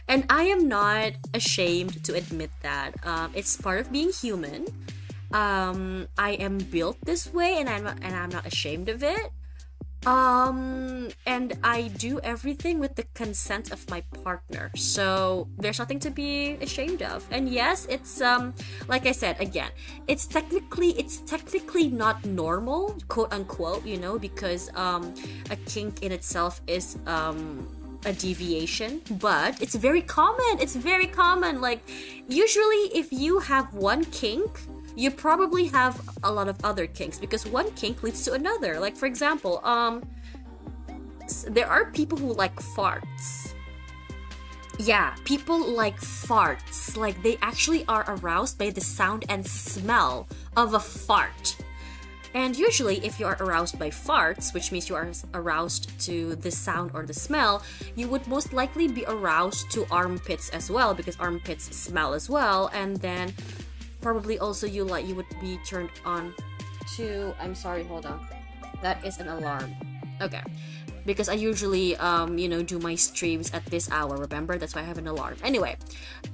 and I am not ashamed to admit that. It's part of being human. I am built this way, and I'm not ashamed of it. And I do everything with the consent of my partner, so there's nothing to be ashamed of. And yes, it's like I said again, it's technically not normal, quote unquote, you know, because a kink in itself is a deviation, but it's very common. Like, usually if you have one kink, you probably have a lot of other kinks, because one kink leads to another. Like, for example, there are people who like farts. Yeah, people like farts. Like, they actually are aroused by the sound and smell of a fart. And usually, if you are aroused by farts, which means you are aroused to the sound or the smell, you would most likely be aroused to armpits as well, because armpits smell as well. And then probably also you would be turned on to... I'm sorry, hold on. That is an alarm. Okay. Because I usually, do my streams at this hour, remember? That's why I have an alarm. Anyway,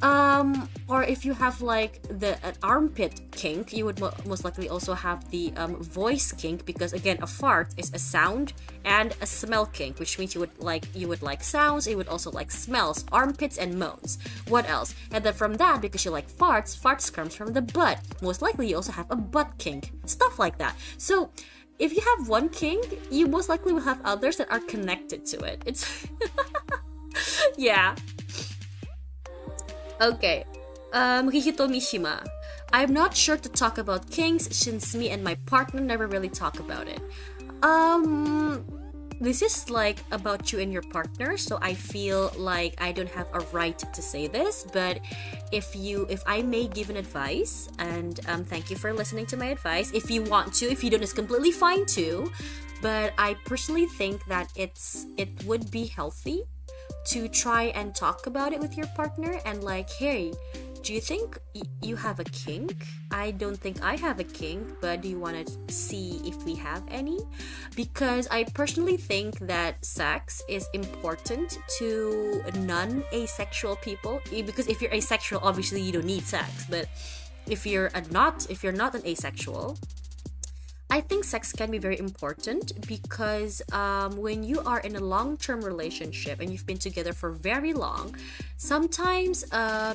or if you have like an armpit kink, you would most likely also have the voice kink, because again, a fart is a sound and a smell kink, which means you would like sounds, you would also like smells, armpits, and moans. What else? And then from that, because you like farts comes from the butt. Most likely, you also have a butt kink, stuff like that. So if you have one kink, you most likely will have others that are connected to it. It's... yeah. Okay. Hihito Mishima. I'm not sure to talk about kinks since me and my partner never really talk about it. This is like about you and your partner, so I feel like I don't have a right to say this, but if I may give an advice, and thank you for listening to my advice. If you want to, if you don't, it's completely fine too. But I personally think that it would be healthy to try and talk about it with your partner and like, hey, do you think you have a kink? I don't think I have a kink, but do you want to see if we have any? Because I personally think that sex is important to non-asexual people. Because if you're asexual, obviously you don't need sex. But if you're not an asexual, I think sex can be very important because when you are in a long-term relationship and you've been together for very long, sometimes, a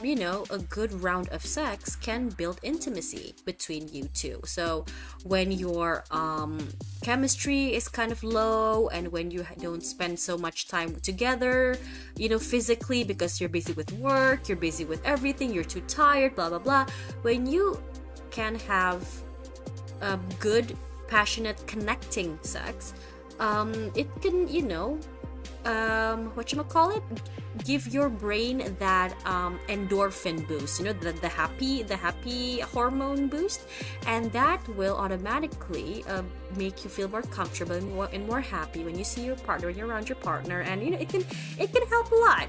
good round of sex can build intimacy between you two. So when your chemistry is kind of low and when you don't spend so much time together, physically, because you're busy with work, you're busy with everything, you're too tired, blah, blah, blah. When you can have good, passionate, connecting sex, it can, give your brain that endorphin boost, the happy hormone boost, and that will automatically make you feel more comfortable and more happy when you see your partner, when you're around your partner, and it can help a lot.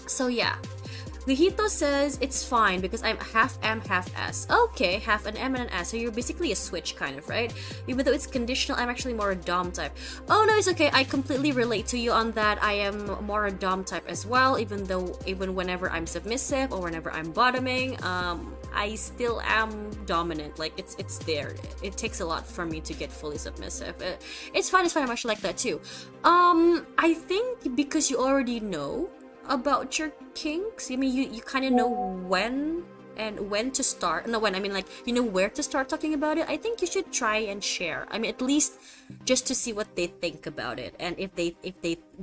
So yeah. Lihito says it's fine because I'm half M, half S. Okay, half an M and an S. So you're basically a switch kind of, right? Even though it's conditional, I'm actually more a Dom type. Oh no, it's okay. I completely relate to you on that. I am more a Dom type as well, even whenever I'm submissive or whenever I'm bottoming, I still am dominant. Like it's there. It takes a lot for me to get fully submissive. It's fine. I'm actually like that too. I think because you already know about your kinks, I mean you kind of know when to start. No, when I mean, like, where to start talking about it. I think you should try and share. I mean, at least just to see what they think about it, and if they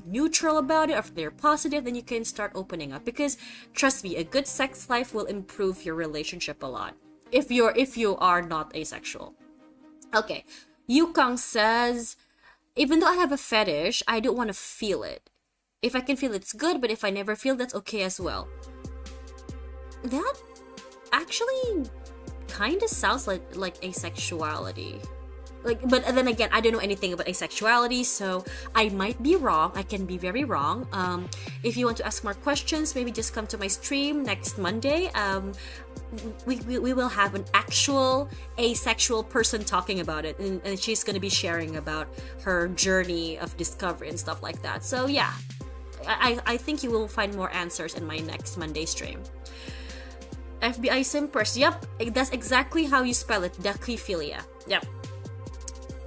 neutral about it or if they're positive, then you can start opening up. Because trust me, a good sex life will improve your relationship a lot if you are not asexual. Okay, Yukang says, even though I have a fetish, I don't want to feel it. If I can feel it's good, but if I never feel, that's okay as well. That actually kind of sounds like asexuality. But then again, I don't know anything about asexuality, so I might be wrong. I can be very wrong. If you want to ask more questions, maybe just come to my stream next Monday. We will have an actual asexual person talking about it, and she's going to be sharing about her journey of discovery and stuff like that. So yeah. I think you will find more answers in my next Monday stream. FBI Simpers. Yep, that's exactly how you spell it. Dakiphilia. Yep.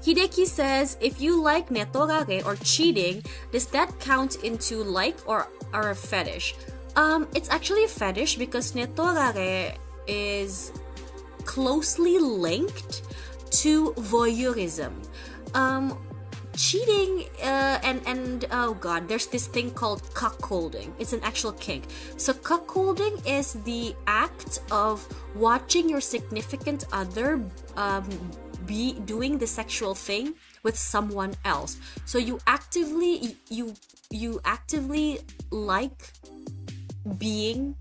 Hideki says, if you like netogage or cheating, does that count into or a fetish? It's actually a fetish because netogage is closely linked to voyeurism. Cheating and oh god, there's this thing called cuckolding. It's an actual kink. So cuckolding is the act of watching your significant other be doing the sexual thing with someone else. So you actively like being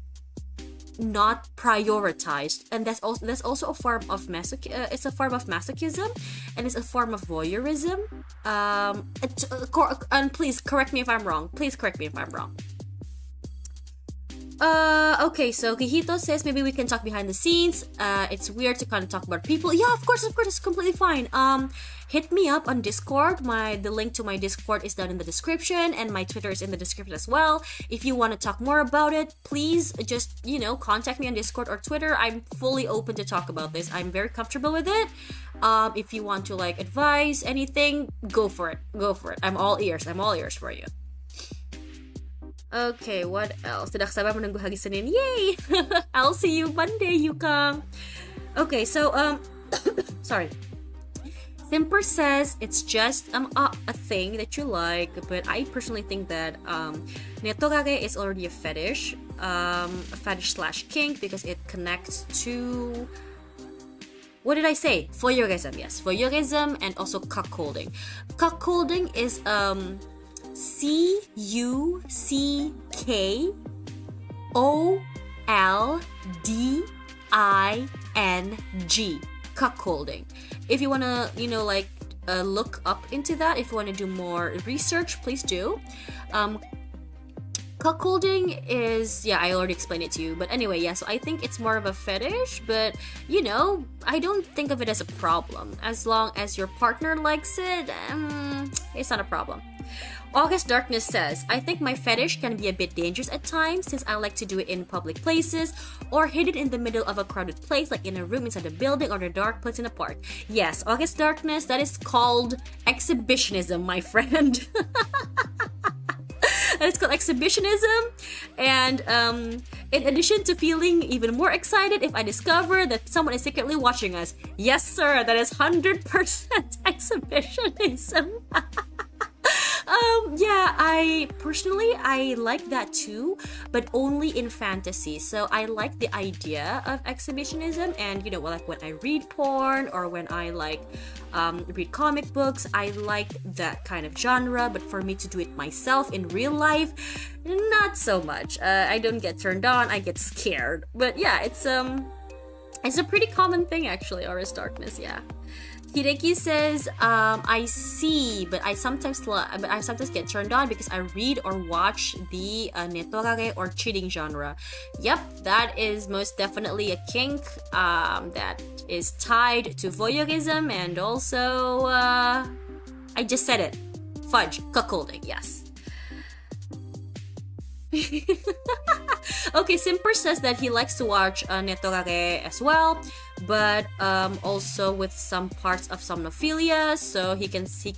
not prioritized, and that's also a form of it's a form of masochism, and it's a form of voyeurism. And please correct me if I'm wrong. Okay, so Kihito says maybe we can talk behind the scenes. It's weird to kind of talk about people. Yeah, of course, it's completely fine. Hit me up on Discord. The link to my Discord is down in the description, and my Twitter is in the description as well. If you want to talk more about it, please just, contact me on Discord or Twitter. I'm fully open to talk about this. I'm very comfortable with it. If you want to advise anything, go for it. I'm all ears for you. Okay, what else? Tidak sabar menunggu hari Senin. Yay! I'll see you Monday, Yukang. Okay, so, sorry. Simper says it's just a thing that you like, but I personally think that Netorage is already a fetish / kink, because it connects to... What did I say? Voyeurism, yes. Voyeurism and also cuckolding. Cuckolding is CUCKOLDING. Cuckolding. If you want to, look up into that, if you want to do more research, please do. Cuckolding is, I already explained it to you, but anyway, so I think it's more of a fetish, but, I don't think of it as a problem. As long as your partner likes it, it's not a problem. August Darkness says, I think my fetish can be a bit dangerous at times since I like to do it in public places or hidden in the middle of a crowded place, like in a room inside a building or a dark place in a park. Yes, August Darkness, that is called exhibitionism, my friend. It's called exhibitionism, and in addition to feeling even more excited if I discover that someone is secretly watching us. Yes, sir, that is 100% exhibitionism. I personally like that too, but only in fantasy. So I like the idea of exhibitionism, and when I read porn or when I read comic books, I like that kind of genre. But for me to do it myself in real life, not so much. I don't get turned on. I get scared. But it's a pretty common thing actually. Or is darkness, Hideki says, I see, but I sometimes get turned on because I read or watch the netorare or cheating genre. Yep, that is most definitely a kink that is tied to voyeurism, and also, I just said it, fudge, cuckolding, yes. Okay, Simper says that he likes to watch netorare as well, but also with some parts of somnophilia, so you can say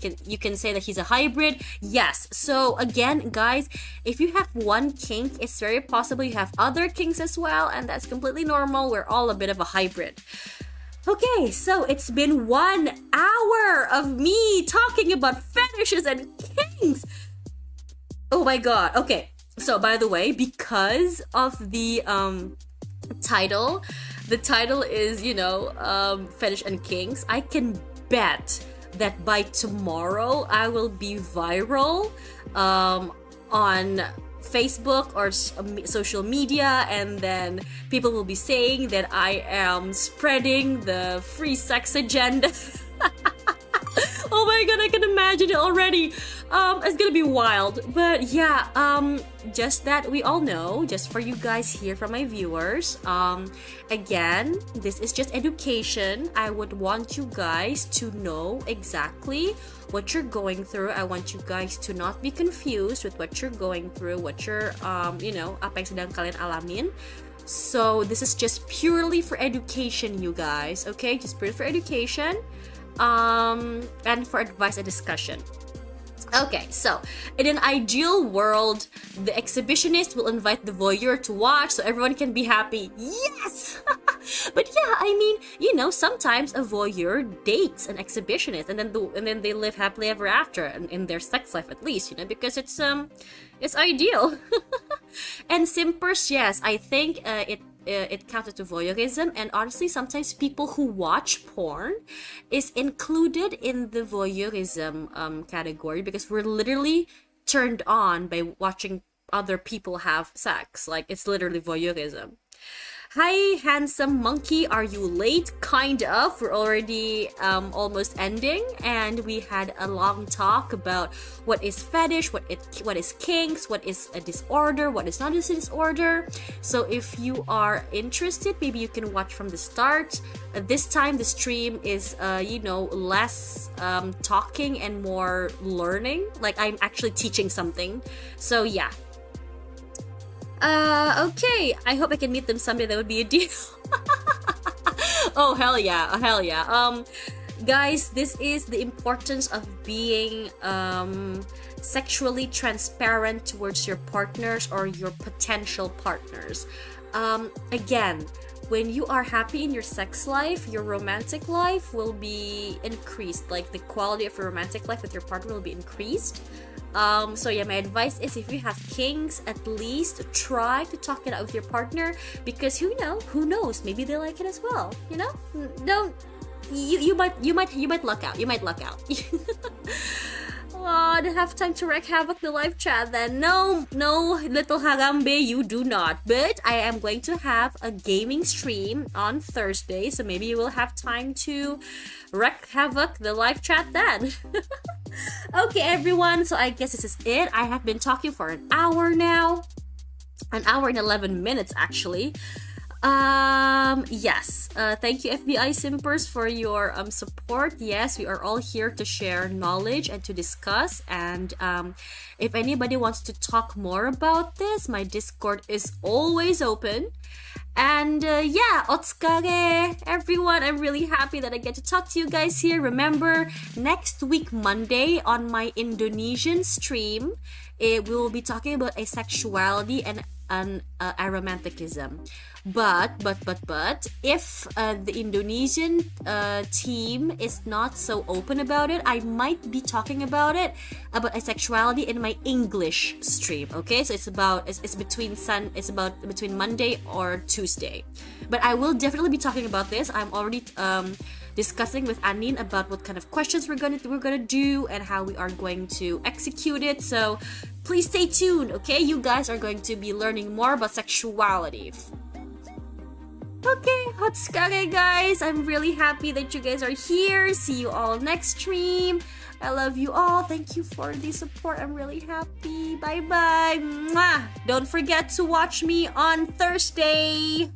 that he's a hybrid. Yes, so again, guys, if you have one kink, it's very possible you have other kinks as well, and that's completely normal. We're all a bit of a hybrid. Okay, so it's been 1 hour of me talking about fetishes and kinks. Oh my god. Okay, so by the way, because of the title, the title is, Fetish and Kinks, I can bet that by tomorrow I will be viral on Facebook or social media, and then people will be saying that I am spreading the free sex agenda. Oh my god, I can imagine it already. It's gonna be wild. But just that we all know, just for you guys here, from my viewers, again, this is just education. I would want you guys to know exactly what you're going through. I want you guys to not be confused with what you're going through, what you're, apa yang sedang kalian alamin. So this is just purely for education, you guys, okay? Just purely for education. And for advice and discussion. Okay, so in an ideal world, the exhibitionist will invite the voyeur to watch so everyone can be happy. Yes! But sometimes a voyeur dates an exhibitionist, and then they live happily ever after in their sex life, at least, because it's ideal. And simpers, yes, I think it counted to voyeurism, and honestly, sometimes people who watch porn is included in the voyeurism category, because we're literally turned on by watching other people have sex. Like, it's literally voyeurism. Hi, handsome monkey. Are you late? Kind of. We're already almost ending, and we had a long talk about what is fetish, what is kinks, what is a disorder, what is not a disorder. So if you are interested, maybe you can watch from the start. This time the stream is less talking and more learning. Like, I'm actually teaching something. So yeah. Okay. I hope I can meet them someday. That would be a deal. Oh, hell yeah. Oh, hell yeah. Guys, this is the importance of being, sexually transparent towards your partners or your potential partners. Again, when you are happy in your sex life, your romantic life will be increased. Like, the quality of your romantic life with your partner will be increased. So yeah, my advice is, if you have kinks, at least try to talk it out with your partner, because who knows, maybe they like it as well. Don't you might luck out. You might luck out. Oh, I don't have time to wreak havoc the live chat then. No, little Harambe, you do not. But I am going to have a gaming stream on Thursday, so maybe you will have time to wreak havoc the live chat then. Okay, everyone, so I guess this is it. I have been talking for an hour now. An hour and 11 minutes, actually. Yes. Thank you, FBI Simpers, for your support. Yes, we are all here to share knowledge and to discuss. And if anybody wants to talk more about this, my Discord is always open. And yeah, otsukare, everyone. I'm really happy that I get to talk to you guys here. Remember, next week, Monday, on my Indonesian stream, we will be talking about asexuality and aromanticism. But if the Indonesian team is not so open about it, I might be talking about asexuality in my English stream. Okay, so it's between Monday or Tuesday. But I will definitely be talking about this. I'm already discussing with Anin about what kind of questions we're gonna do and how we are going to execute it. So please stay tuned. Okay, you guys are going to be learning more about sexuality. Okay, otsukare, guys. I'm really happy that you guys are here. See you all next stream. I love you all. Thank you for the support. I'm really happy. Bye-bye. Mwah. Don't forget to watch me on Thursday.